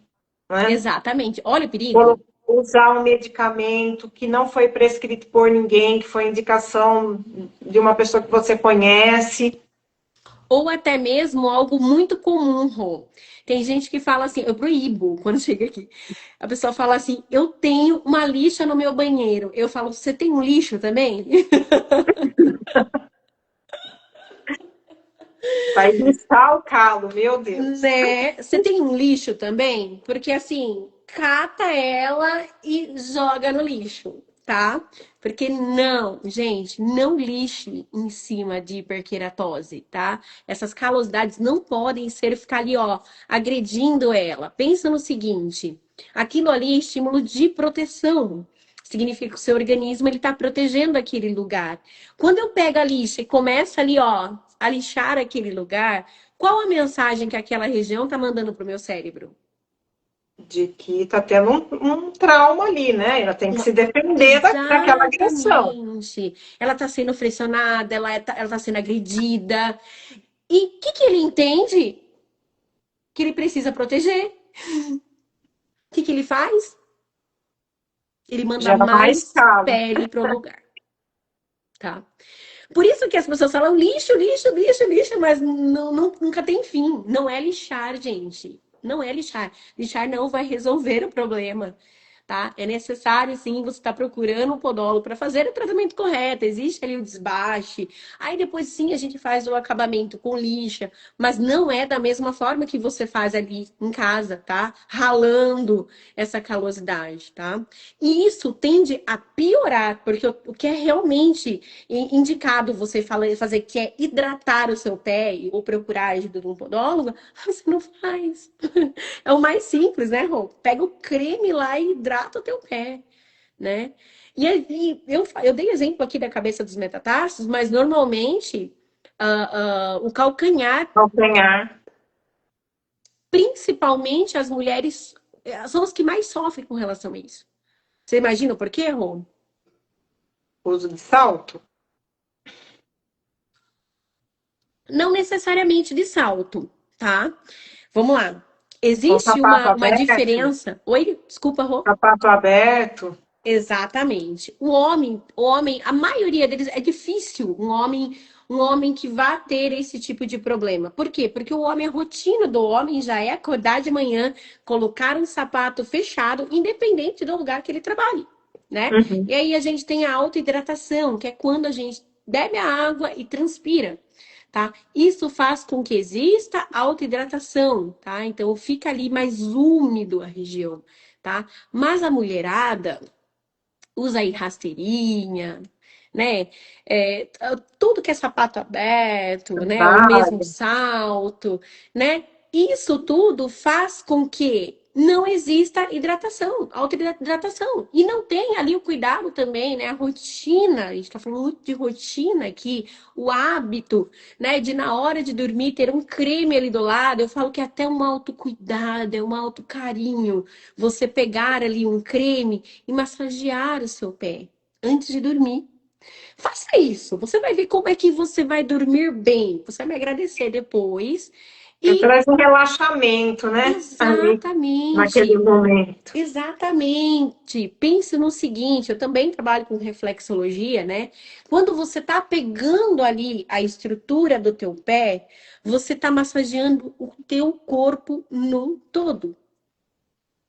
né? Exatamente. Olha o perigo. Usar um medicamento que não foi prescrito por ninguém, que foi indicação de uma pessoa que você conhece. Ou até mesmo algo muito comum, Rô. Tem gente que fala assim, eu proíbo quando chega aqui. A pessoa fala assim, eu tenho uma lixa no meu banheiro. Eu falo, você tem um lixo também? Vai riscar o calo, meu Deus. Né? Você tem um lixo também? Porque assim, cata ela e joga no lixo, tá? Porque não, gente, não lixe em cima de hiperqueratose, tá? Essas calosidades não podem ser ficar ali, ó, agredindo ela. Pensa no seguinte, aquilo ali é estímulo de proteção. Significa que o seu organismo ele está protegendo aquele lugar. Quando eu pego a lixa e começo ali, ó, a lixar aquele lugar, qual a mensagem que aquela região está mandando para o meu cérebro? De que está tendo um trauma ali, né? Ela tem que se defender daquela agressão. Exatamente. Ela está sendo pressionada, ela tá sendo agredida. E o que ele entende? Que ele precisa proteger. O que ele faz? Ele manda Gera mais mais calo. pele para o lugar, tá? Por isso que as pessoas falam lixo, lixo, lixo, lixo, mas nunca tem fim. Não é lixar, gente. Não é lixar. Lixar não vai resolver o problema, tá? É necessário, sim, você estar procurando um podólogo para fazer o tratamento correto. Existe ali o desbaste. Aí depois, sim, a gente faz o acabamento com lixa, mas não é da mesma forma que você faz ali em casa, tá? Ralando essa calosidade, tá? E isso tende a piorar, porque o que é realmente indicado você fazer, que é hidratar o seu pé ou procurar a ajuda de um podólogo, você não faz. É o mais simples, né, Rô? Pega o creme lá e hidrata o teu pé, né? E aí, eu dei exemplo aqui da cabeça dos metatarsos, mas normalmente o calcanhar, Calcanhar, principalmente as mulheres, são as que mais sofrem com relação a isso. Você imagina por quê, Rô? uso de salto. Não necessariamente de salto, tá? Vamos lá. Com Existe sapato uma aberto, diferença. Oi? Desculpa, Rô. sapato aberto. Exatamente. O homem, a maioria deles é difícil um homem que vá ter esse tipo de problema. Por quê? Porque o homem, a rotina do homem já é acordar de manhã, colocar um sapato fechado, independente do lugar que ele trabalhe, né? E Uhum. aí a gente tem a autohidratação, que é quando a gente bebe a água e transpira. Tá? Isso faz com que exista autohidratação, tá? Então fica ali mais úmido a região, tá? Mas a mulherada, usa aí rasteirinha, né? Tudo que é sapato aberto, né? Ou mesmo Sandália. salto, né? Isso tudo faz com que não exista hidratação, autoidratação. E não tem ali o cuidado também, né? A rotina, a gente está falando muito de rotina aqui, o hábito, né? De na hora de dormir ter um creme ali do lado. Eu falo que é até um autocuidado, é um autocarinho. Você pegar ali um creme e massagear o seu pé antes de dormir. Faça isso. Você vai ver como é que você vai dormir bem. Você vai me agradecer depois. E Traz um relaxamento, né? Ali, naquele exatamente, momento. exatamente. Pense no seguinte, eu também trabalho com reflexologia, né? Quando você está pegando ali a estrutura do teu pé, você está massageando o teu corpo no todo.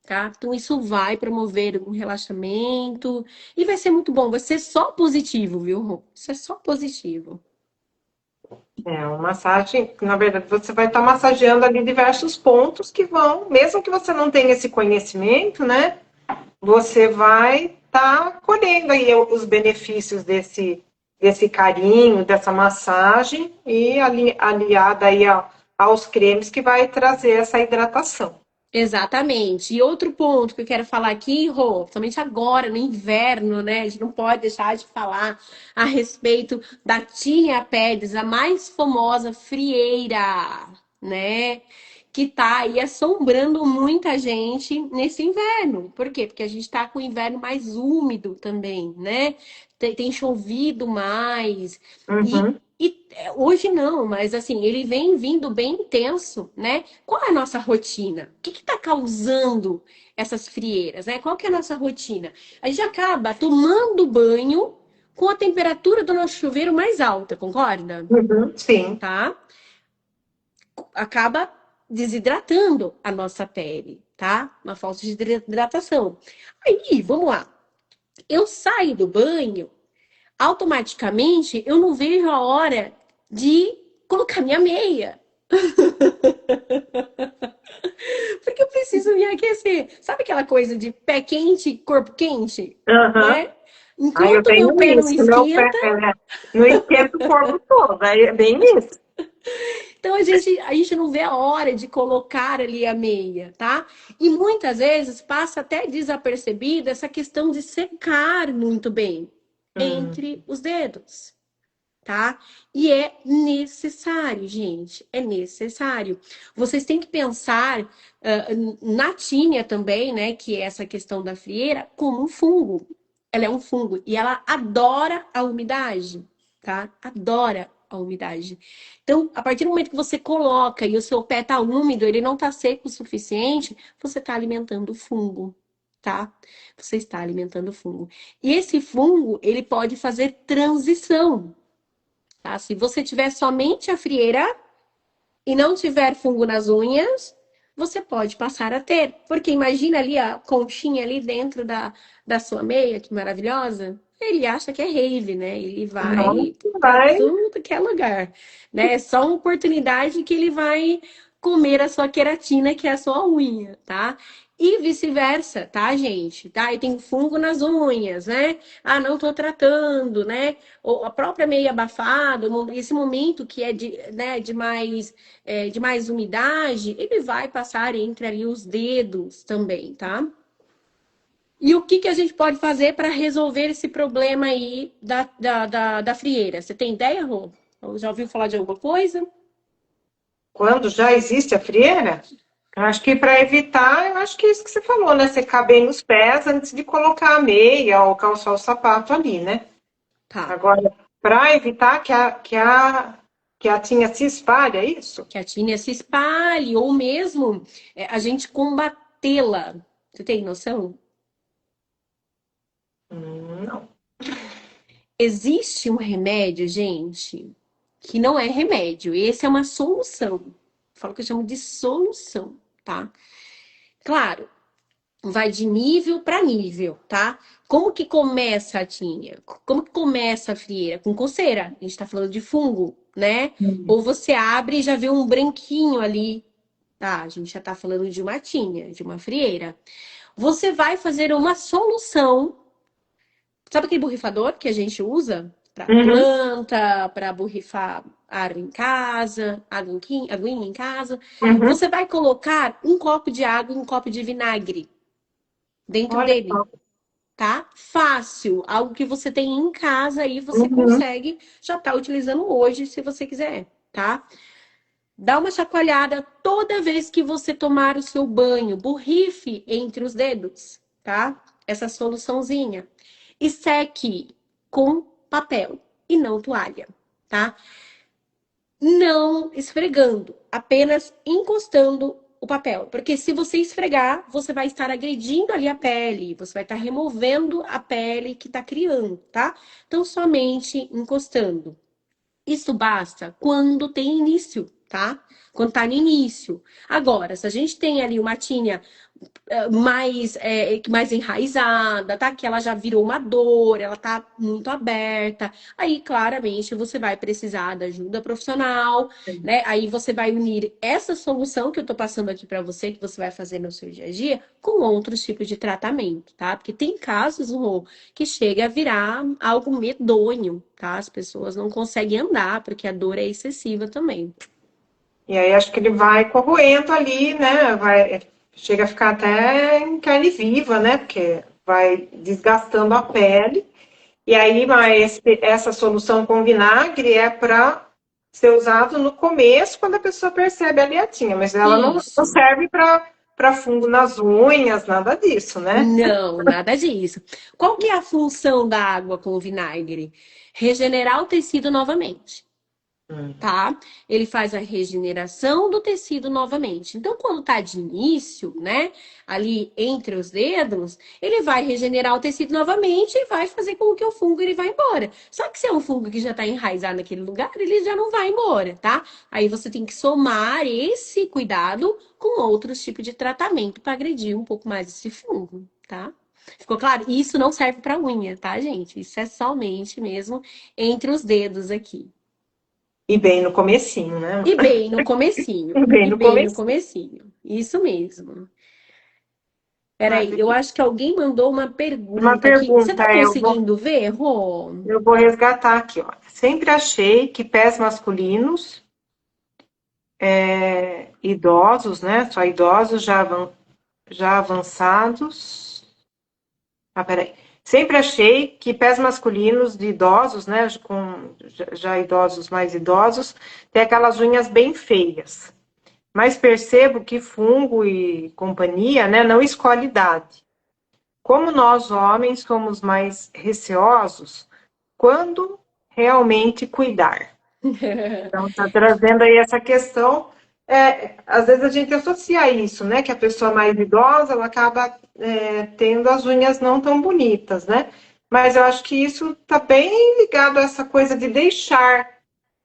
Tá? Então, isso vai promover um relaxamento e vai ser muito bom. Vai ser só positivo, viu, Rô? Isso é só positivo. É uma massagem, na verdade, você vai estar massageando ali diversos pontos que vão, mesmo que você não tenha esse conhecimento, né? Você vai estar colhendo aí os benefícios desse carinho, dessa massagem e aliada aí aos cremes que vai trazer essa hidratação. Exatamente. E outro ponto que eu quero falar aqui, Rô, somente agora, no inverno, né? A gente não pode deixar de falar a respeito da Tia Pérez, a mais famosa frieira, né? Que tá aí assombrando muita gente nesse inverno. Por quê? Porque a gente tá com o inverno mais úmido também, né? Tem chovido mais. E, Uhum. hoje não, mas assim, ele vem vindo bem intenso, né? Qual é a nossa rotina? O que está causando essas frieiras, né? Qual que é a nossa rotina? A gente acaba tomando banho com a temperatura do nosso chuveiro mais alta, concorda? Uhum. Sim. Tá? Acaba desidratando a nossa pele, tá? Uma falta de hidratação. Aí, vamos lá. Eu saio do banho, automaticamente eu não vejo a hora de colocar minha meia. Porque eu preciso me aquecer. Sabe aquela coisa de pé quente, corpo quente? Uhum. Né? Aí eu Enquanto meu tenho pé não isso, meu pé esquenta, não esquenta o corpo todo, aí é bem isso. então a gente não vê a hora de colocar ali a meia, tá? E muitas vezes passa até desapercebida essa questão de secar muito bem Hum. entre os dedos. Tá? E é necessário, gente, é necessário. Vocês têm que pensar na tínia também, né, que é essa questão da frieira, como um fungo. Ela é um fungo e ela adora a umidade, tá? Adora a umidade. Então, a partir do momento que você coloca e o seu pé tá úmido, ele não tá seco o suficiente, você tá alimentando o fungo, tá? Você está alimentando o fungo. E esse fungo, ele pode fazer transição, tá? Se você tiver somente a frieira e não tiver fungo nas unhas, você pode passar a ter. Porque imagina ali a conchinha ali dentro da sua meia, que maravilhosa. Ele acha que é rave, né? Ele Nossa, vai para vai. tudo que é lugar, né? É só uma oportunidade que ele vai comer a sua queratina, que é a sua unha, tá? E vice-versa, tá, gente? Tá? E tem fungo nas unhas, né? Ah, não tô tratando, né? Ou a própria meia abafada, esse momento que é de, né, de mais umidade, ele vai passar entre ali os dedos também, tá? E o que que a gente pode fazer para resolver esse problema aí da frieira? Você tem ideia, Rô? Ou já ouviu falar de alguma coisa? Quando já existe a frieira, eu acho que para evitar, eu acho que é isso que você falou, né? Secar bem os pés antes de colocar a meia ou calçar o sapato ali, né? Tá. Agora, para evitar que a tinha se espalha, é isso? Que a tínia se espalhe, ou mesmo a gente combatê-la. Você tem noção? Não. Existe um remédio, gente, que não é remédio. Esse é uma solução. Eu falo que eu chamo de solução, tá? Claro, vai de nível para nível, tá? Como que começa a tinea? Como que começa a frieira? Com coceira. A gente tá falando de fungo, né? Hum. Ou você abre e já vê um branquinho ali. Tá, a gente já tá falando de uma tinea, de uma frieira. Você vai fazer uma solução. Sabe aquele borrifador que a gente usa para Uhum, planta, para borrifar água em casa, aguinha em casa? uhum. Você vai colocar um copo de água e um copo de vinagre dentro Olha dele, só. tá? Fácil, algo que você tem em casa e você Uhum, consegue já tá utilizando hoje, se você quiser, tá? Dá uma chacoalhada toda vez que você tomar o seu banho, borrife entre os dedos, tá? Essa soluçãozinha. E seque com papel e não toalha, tá? Não esfregando, apenas encostando o papel. Porque se você esfregar, você vai estar agredindo ali a pele, você vai estar removendo a pele que está criando, tá? Então, somente encostando. Isso basta quando tem início, tá? Quando tá no início. Agora, se a gente tem ali uma tinha mais enraizada, tá? Que ela já virou uma dor, ela tá muito aberta. Aí, claramente, você vai precisar da ajuda profissional, né? Aí você vai unir essa solução que eu tô passando aqui para você, que você vai fazer no seu dia a dia, com outros tipos de tratamento, tá? Porque tem casos, Rô, que chega a virar algo medonho, tá? As pessoas não conseguem andar porque a dor é excessiva também. e aí acho que ele vai corroendo ali, né? Chega a ficar até em carne viva, né? Porque vai desgastando a pele. E aí, mas essa solução com vinagre é para ser usado no começo, quando a pessoa percebe a liatinha, mas ela não Isso. serve para fungo nas unhas, nada disso, né? Não, nada disso. Qual que é a função da água com vinagre? Regenerar o tecido novamente, tá? Ele faz a regeneração do tecido novamente. Então, quando tá de início, né, ali entre os dedos, ele vai regenerar o tecido novamente e vai fazer com que o fungo ele vá embora. Só que se é um fungo que já tá enraizado naquele lugar, ele já não vai embora, tá? Aí você tem que somar esse cuidado com outros tipos de tratamento para agredir um pouco mais esse fungo, tá? Ficou claro? E isso não serve para unha, tá, gente? Isso é somente mesmo entre os dedos aqui. E bem no comecinho, né? E bem no comecinho. E bem E no bem no comecinho. comecinho. Isso mesmo. Ah, Peraí, eu acho que alguém mandou uma uma pergunta aqui. Você pergunta, tá conseguindo ver, Rô? eu vou resgatar aqui, ó. Sempre achei que pés masculinos, idosos, né? Só idosos já avançados. Ah, peraí. Sempre achei que pés masculinos de idosos, né? Já idosos, mais idosos, tem aquelas unhas bem feias. Mas percebo que fungo e companhia, né, não escolhe idade. Como nós, homens, somos mais receosos, quando realmente cuidar? Então, está trazendo aí essa questão. Às vezes a gente associa isso, né? Que a pessoa mais idosa ela acaba tendo as unhas não tão bonitas, né? Mas eu acho que isso está bem ligado a essa coisa de deixar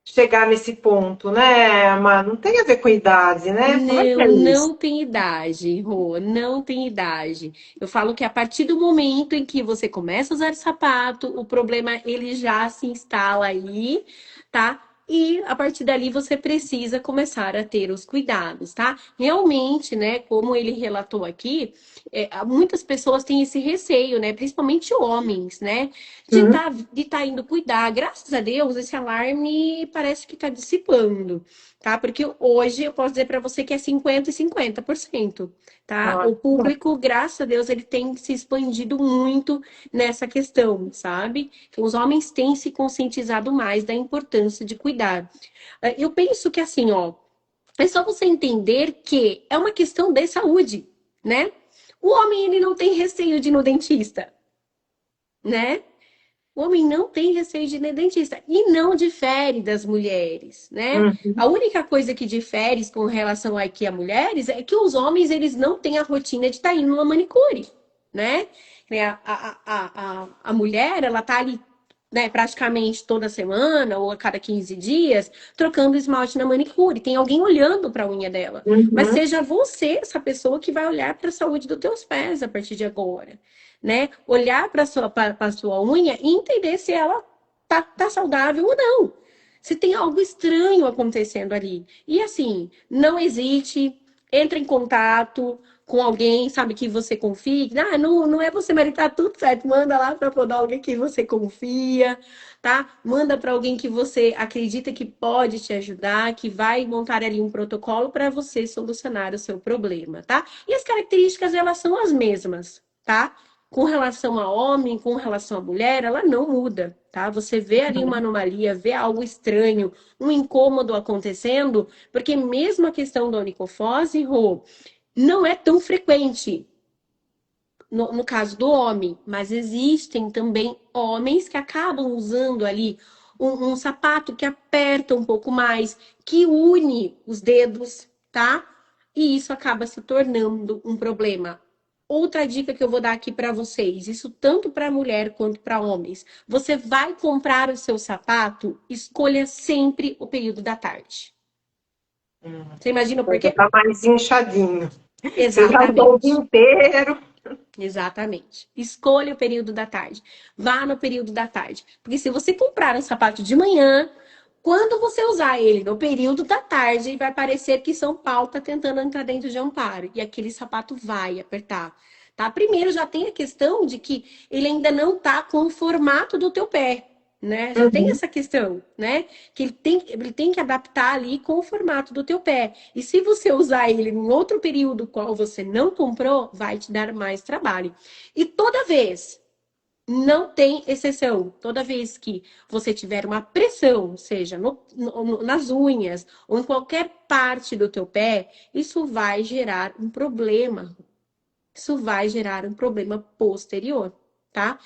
chegar nesse ponto, né, Amar? Não tem a ver com idade, né? Como é que Não, é isso? não tem idade, Rô, não tem idade. Eu falo que a partir do momento em que você começa a usar sapato, o problema ele já se instala aí, tá? E a partir dali você precisa começar a ter os cuidados, tá? Realmente, né, como ele relatou aqui, muitas pessoas têm esse receio, né? Principalmente homens, né? Uhum. De tá indo cuidar. Graças a Deus, esse alarme parece que tá dissipando, tá? Porque hoje eu posso dizer para você que é 50 e 50%, tá? Olha, O público, graças a Deus, ele tem se expandido muito nessa questão, sabe? Então, os homens têm se conscientizado mais da importância de cuidar. Eu penso que assim, ó, é só você entender que é uma questão de saúde, né? O homem, ele não tem receio de ir no dentista, né? O homem não tem receio de ir no dentista e não difere das mulheres, né? Uhum. A única coisa que difere com relação aqui a mulheres é que os homens, eles não têm a rotina de estar indo numa manicure, né? A mulher, ela tá ali, né, praticamente toda semana ou a cada 15 dias, trocando esmalte na manicure. Tem alguém olhando para a unha dela. Mas Uhum. seja você essa pessoa que vai olhar para a saúde dos teus pés a partir de agora, né? Olhar para a sua unha e entender se ela tá saudável ou não. Se tem algo estranho acontecendo ali. E assim, não hesite, entre em contato com alguém, sabe, que você confie. Ah, não é você, mas tá tudo certo. Manda lá para alguém que você confia, tá? Manda para alguém que você acredita que pode te ajudar, que vai montar ali um protocolo para você solucionar o seu problema, tá? E as características, elas são as mesmas, tá? Com relação a homem, com relação a mulher, ela não muda, tá? Você vê ali uma anomalia, vê algo estranho, um incômodo acontecendo, porque mesmo a questão da onicofose, Rô, não é tão frequente no caso do homem, mas existem também homens que acabam usando ali um sapato que aperta um pouco mais, que une os dedos, tá? E isso acaba se tornando um problema. Outra dica que eu vou dar aqui para vocês, isso tanto para mulher quanto para homens. Você vai comprar o seu sapato, escolha sempre o período da tarde. Você imagina por Já quê? tá mais inchadinho. Você já usou o dia Exatamente. inteiro. Exatamente. Escolha o período da tarde. Vá no período da tarde. Porque se você comprar um sapato de manhã, quando você usar ele no período da tarde, vai parecer que São Paulo está tentando entrar dentro de Amparo. E aquele sapato vai apertar. Tá? Primeiro, já tem a questão de que ele ainda não está com o formato do teu pé. Né? Já tem Uhum. essa questão, né? Que ele tem que adaptar ali com o formato do teu pé. E se você usar ele em outro período qual você não comprou, vai te dar mais trabalho. E toda vez, não tem exceção, toda vez que você tiver uma pressão, seja nas unhas ou em qualquer parte do teu pé, isso vai gerar um problema. Isso vai gerar um problema posterior, tá?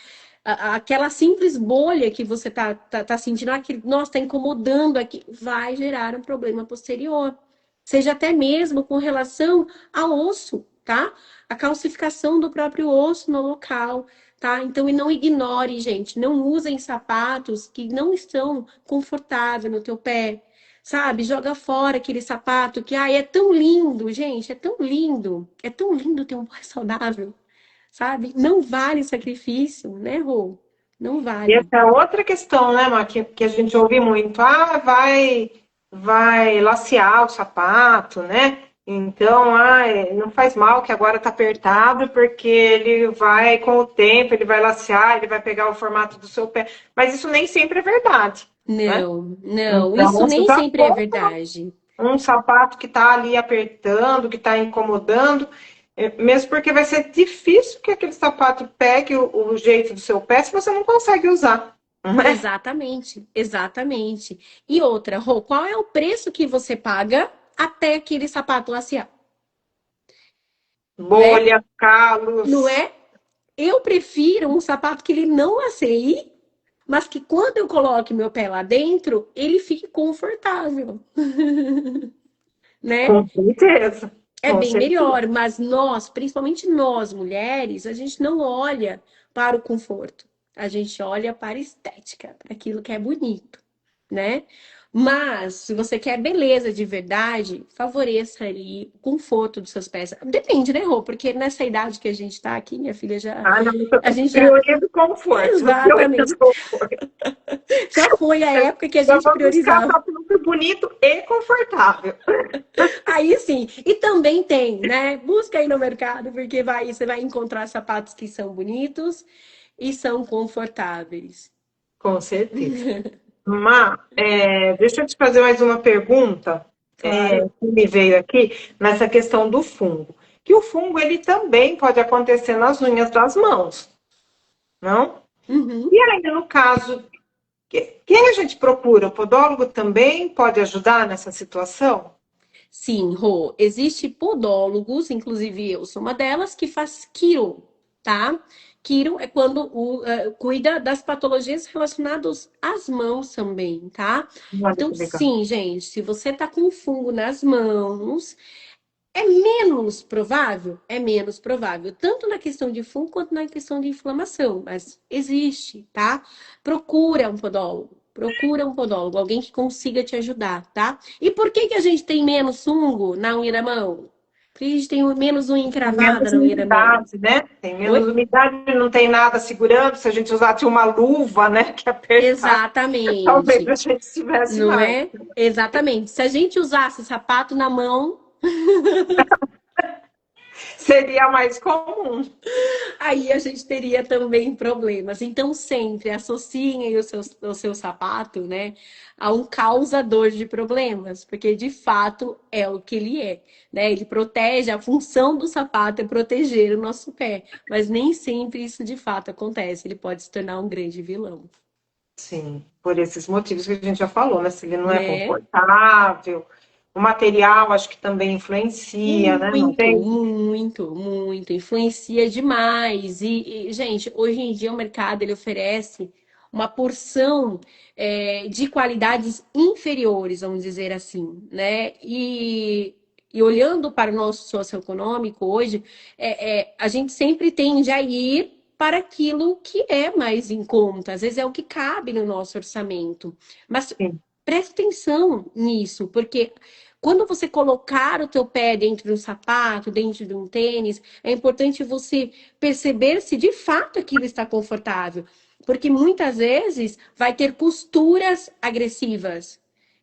Aquela simples bolha que você tá sentindo, nossa, tá incomodando aqui, vai gerar um problema posterior. Seja até mesmo com relação ao osso, tá? A calcificação do próprio osso no local, tá? Então, e não ignore, gente, não usem sapatos que não estão confortáveis no teu pé, sabe? Joga fora aquele sapato que, ai, é tão lindo, gente, é tão lindo ter um pé saudável, sabe? Não vale sacrifício, né, Rô? Não E vale. essa é outra questão, né, Má, que a gente ouve muito. Ah, vai lacear o sapato, né? Então, não faz mal que agora tá apertado, porque ele vai, com o tempo, ele vai lacear, ele vai pegar o formato do seu pé. Mas isso nem sempre é verdade, né? Não, não, Então, isso você nem já sempre é compra verdade. um sapato que está ali apertando, que está incomodando, mesmo porque vai ser difícil que aquele sapato pegue o jeito do seu pé se você não consegue usar, não é? Exatamente, exatamente. E outra, Rô, qual é o preço que você paga até aquele sapato lacear, né? Bolha, Não calos. é? Eu prefiro um sapato que ele não laceie, mas que quando eu coloque meu pé lá dentro, ele fique confortável, né? Com certeza, É com bem certeza. melhor, mas nós, principalmente nós mulheres, a gente não olha para o conforto. A gente olha para a estética, para aquilo que é bonito, né? Mas, se você quer beleza de verdade, favoreça ali o conforto dos seus pés. Depende, né, Rô? Porque nessa idade que a gente tá aqui, minha filha já. Ah, não, A gente já. prioriza o conforto, não prioriza Exatamente. o conforto. Já foi a época que a Eu gente vou buscar priorizava. sapato bonito e confortável. Aí sim. E também tem, né? Busca aí no mercado, porque você vai encontrar sapatos que são bonitos e são confortáveis. Com certeza. Deixa eu te fazer mais uma pergunta, Claro. que me veio aqui nessa questão do fungo. Que o fungo ele também pode acontecer nas unhas das mãos, não? Uhum. E ainda no caso, quem a gente procura? O podólogo também pode ajudar nessa situação? Sim, Rô. Existe podólogos, inclusive eu sou uma delas, que faz quiro. tá? Quiro é quando cuida das patologias relacionadas às mãos também, tá? Olha Então, que legal. sim, gente, se você tá com fungo nas mãos, é menos provável? É menos provável, tanto na questão de fungo quanto na questão de inflamação, mas existe, tá? Procura um podólogo, alguém que consiga te ajudar, tá? E por que que a gente tem menos fungo na unha da mão? Por que a gente tem menos unha Tem encravada menos na unha da mão? umidade, né? Tem menos Oi? umidade, não tem nada segurando. Se a gente usasse uma luva, né, que apertar, talvez a Exatamente, gente tivesse não mais. é? Exatamente. Se a gente usasse sapato na mão, Seria mais comum. aí a gente teria também problemas. Então, sempre associem aí o seu sapato, né, a um causador de problemas, porque de fato é o que ele é, né? Ele protege, a função do sapato é proteger o nosso pé, mas nem sempre isso de fato acontece. Ele pode se tornar um grande vilão, Sim, por esses motivos que a gente já falou, né? Se ele não é né? confortável, o material acho que também influencia, né? Não Muito, tem? muito, muito. Influencia demais. Gente, hoje em dia o mercado ele oferece uma porção de qualidades inferiores, vamos dizer assim, né? E olhando para o nosso socioeconômico hoje, a gente sempre tende a ir para aquilo que é mais em conta. Às vezes é o que cabe no nosso orçamento. Mas Sim, preste atenção nisso, porque quando você colocar o teu pé dentro de um sapato, dentro de um tênis, é importante você perceber se de fato aquilo está confortável, porque muitas vezes vai ter costuras agressivas.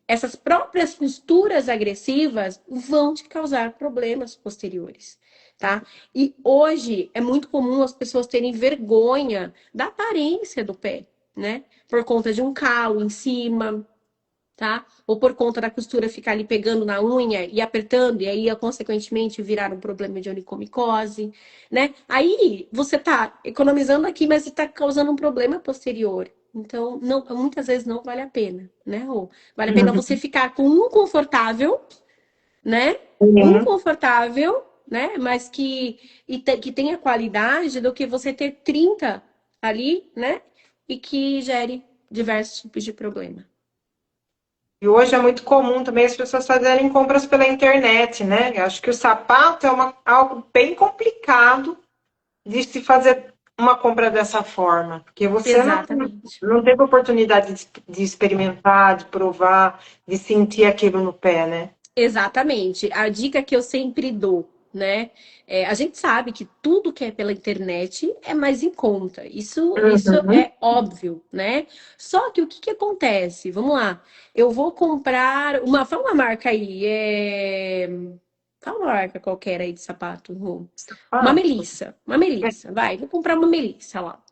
Essas próprias costuras agressivas vão te causar problemas posteriores, tá? E hoje é muito comum as pessoas terem vergonha da aparência do pé, né? Por conta de um calo em cima, tá? Ou por conta da costura ficar ali pegando na unha e apertando, e aí, consequentemente, virar um problema de onicomicose, né? Aí você tá economizando aqui, mas você tá causando um problema posterior. Então, não, muitas vezes não vale a pena, né, Rô? Vale a pena você uhum. ficar com um confortável, né? Um Sim, confortável, né? Mas que tenha qualidade do que você ter 30 ali, né? E que gere diversos tipos de problema. e hoje é muito comum também as pessoas fazerem compras pela internet, né? Eu acho que o sapato é algo bem complicado de se fazer uma compra dessa forma, porque você Exatamente. não teve oportunidade de experimentar, de provar, de sentir aquilo no pé, né? Exatamente. A dica que eu sempre dou, né? A gente sabe que tudo que é pela internet é mais em conta. Isso Uhum. é óbvio, né? Só que o que que acontece? Vamos lá. Eu vou comprar fala uma marca aí. Fala uma marca qualquer aí de sapato, Rô. Uma Sapato. Melissa. Uma Melissa. Vai, vou comprar uma Melissa lá.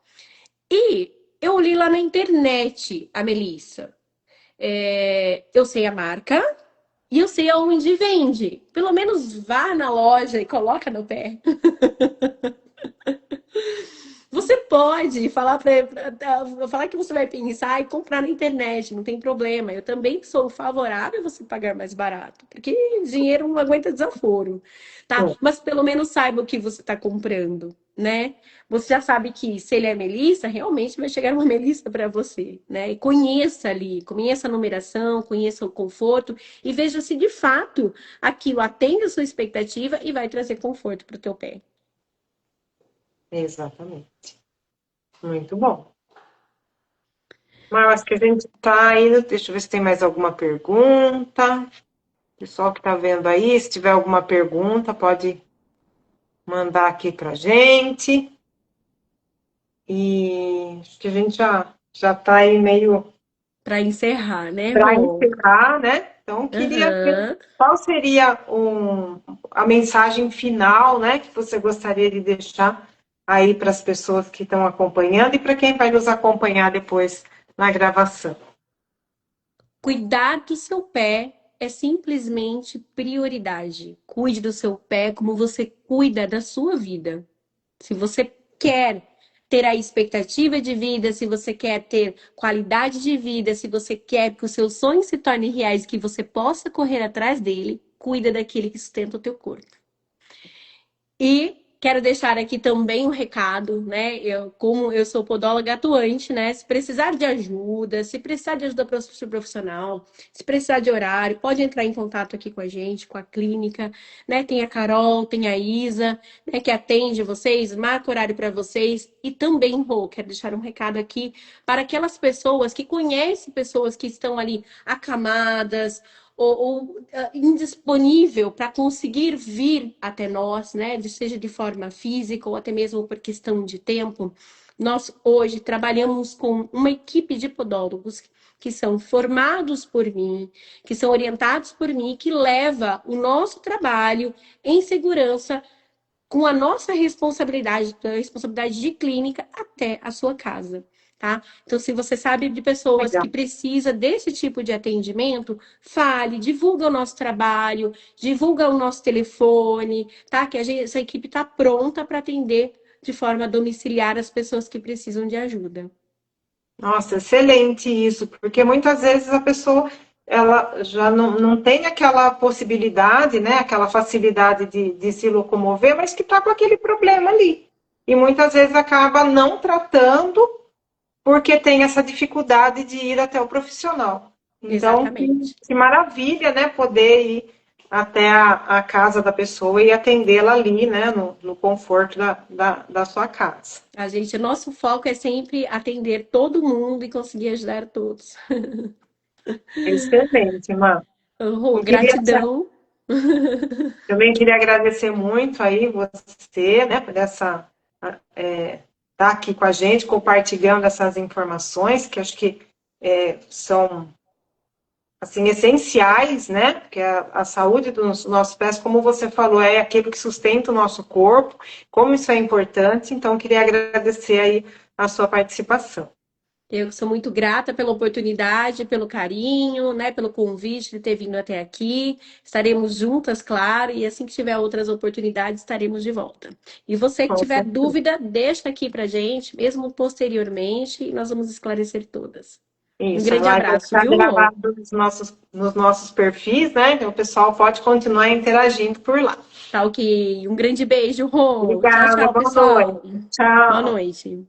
E eu li lá na internet a Melissa. Eu sei a marca. E eu sei aonde vende. Pelo menos vá na loja e coloca no pé. Você pode falar que você vai pensar e comprar na internet, não tem problema. Eu também sou favorável a você pagar mais barato, porque dinheiro não aguenta desaforo, tá? É, Mas pelo menos saiba o que você está comprando, né? Você já sabe que se ele é Melissa, realmente vai chegar uma Melissa para você, né? E conheça ali, conheça a numeração, conheça o conforto e veja se de fato aquilo atende a sua expectativa e vai trazer conforto para o teu pé. exatamente. Muito bom. Mas eu acho que a gente está indo. Deixa eu ver se tem mais alguma pergunta. Pessoal que está vendo aí, se tiver alguma pergunta, pode mandar aqui para gente. E acho que a gente já está aí meio Para encerrar, né, para Rô? encerrar, né? Então, queria ver Aham. qual seria a mensagem final, né, que você gostaria de deixar aí para as pessoas que estão acompanhando e para quem vai nos acompanhar depois na gravação. Cuidar do seu pé é simplesmente prioridade. Cuide do seu pé como você cuida da sua vida. Se você quer ter a expectativa de vida, se você quer ter qualidade de vida, se você quer que os seus sonhos se tornem reais, que você possa correr atrás dele, cuida daquele que sustenta o teu corpo. E Quero deixar aqui também um recado, né? Como eu sou podóloga atuante, né? Se precisar de ajuda, se precisar de ajuda profissional, se precisar de horário, pode entrar em contato aqui com a gente, com a clínica, né? Tem a Carol, tem a Isa, né? Que atende vocês, marca horário para vocês. E também, Rô, quero deixar um recado aqui para aquelas pessoas que conhecem pessoas que estão ali acamadas, indisponível para conseguir vir até nós, né? Seja de forma física ou até mesmo por questão de tempo. Nós hoje trabalhamos com uma equipe de podólogos que são formados por mim, que são orientados por mim, que leva o nosso trabalho em segurança com a nossa responsabilidade, a responsabilidade de clínica até a sua casa, tá? Então, se você sabe de pessoas Legal. que precisam desse tipo de atendimento, fale, divulga o nosso trabalho, divulga o nosso telefone, tá? Que essa equipe está pronta para atender de forma domiciliar as pessoas que precisam de ajuda. Nossa, excelente isso, porque muitas vezes a pessoa ela já não tem aquela possibilidade, né, aquela facilidade de se locomover, mas que está com aquele problema ali. E muitas vezes acaba não tratando porque tem essa dificuldade de ir até o profissional. Então, Exatamente. que maravilha, né, poder ir até a casa da pessoa e atendê-la ali, né, no conforto da sua casa. A gente, nosso foco é sempre atender todo mundo e conseguir ajudar todos. Excelente, Má. Oh, E queria gratidão. também queria agradecer muito aí você, né, por essa tá aqui com a gente, compartilhando essas informações, que acho que são assim essenciais, né? Porque a saúde dos nossos pés, como você falou, é aquilo que sustenta o nosso corpo, como isso é importante. Então, queria agradecer aí a sua participação. Eu sou muito grata pela oportunidade, pelo carinho, né, pelo convite de ter vindo até aqui. Estaremos juntas, claro, e assim que tiver outras oportunidades, estaremos de volta. E você que Com tiver certeza. dúvida, deixa aqui pra gente, mesmo posteriormente, e nós vamos esclarecer todas. Um Isso, a grande live vai abraço, ficar viu, Rô? gravada nos nossos perfis, né? Então, o pessoal pode continuar interagindo por lá. Tá ok. Um grande beijo, Rô. Tchau, Obrigada, tchau, boa pessoal. noite. Boa Tchau. noite.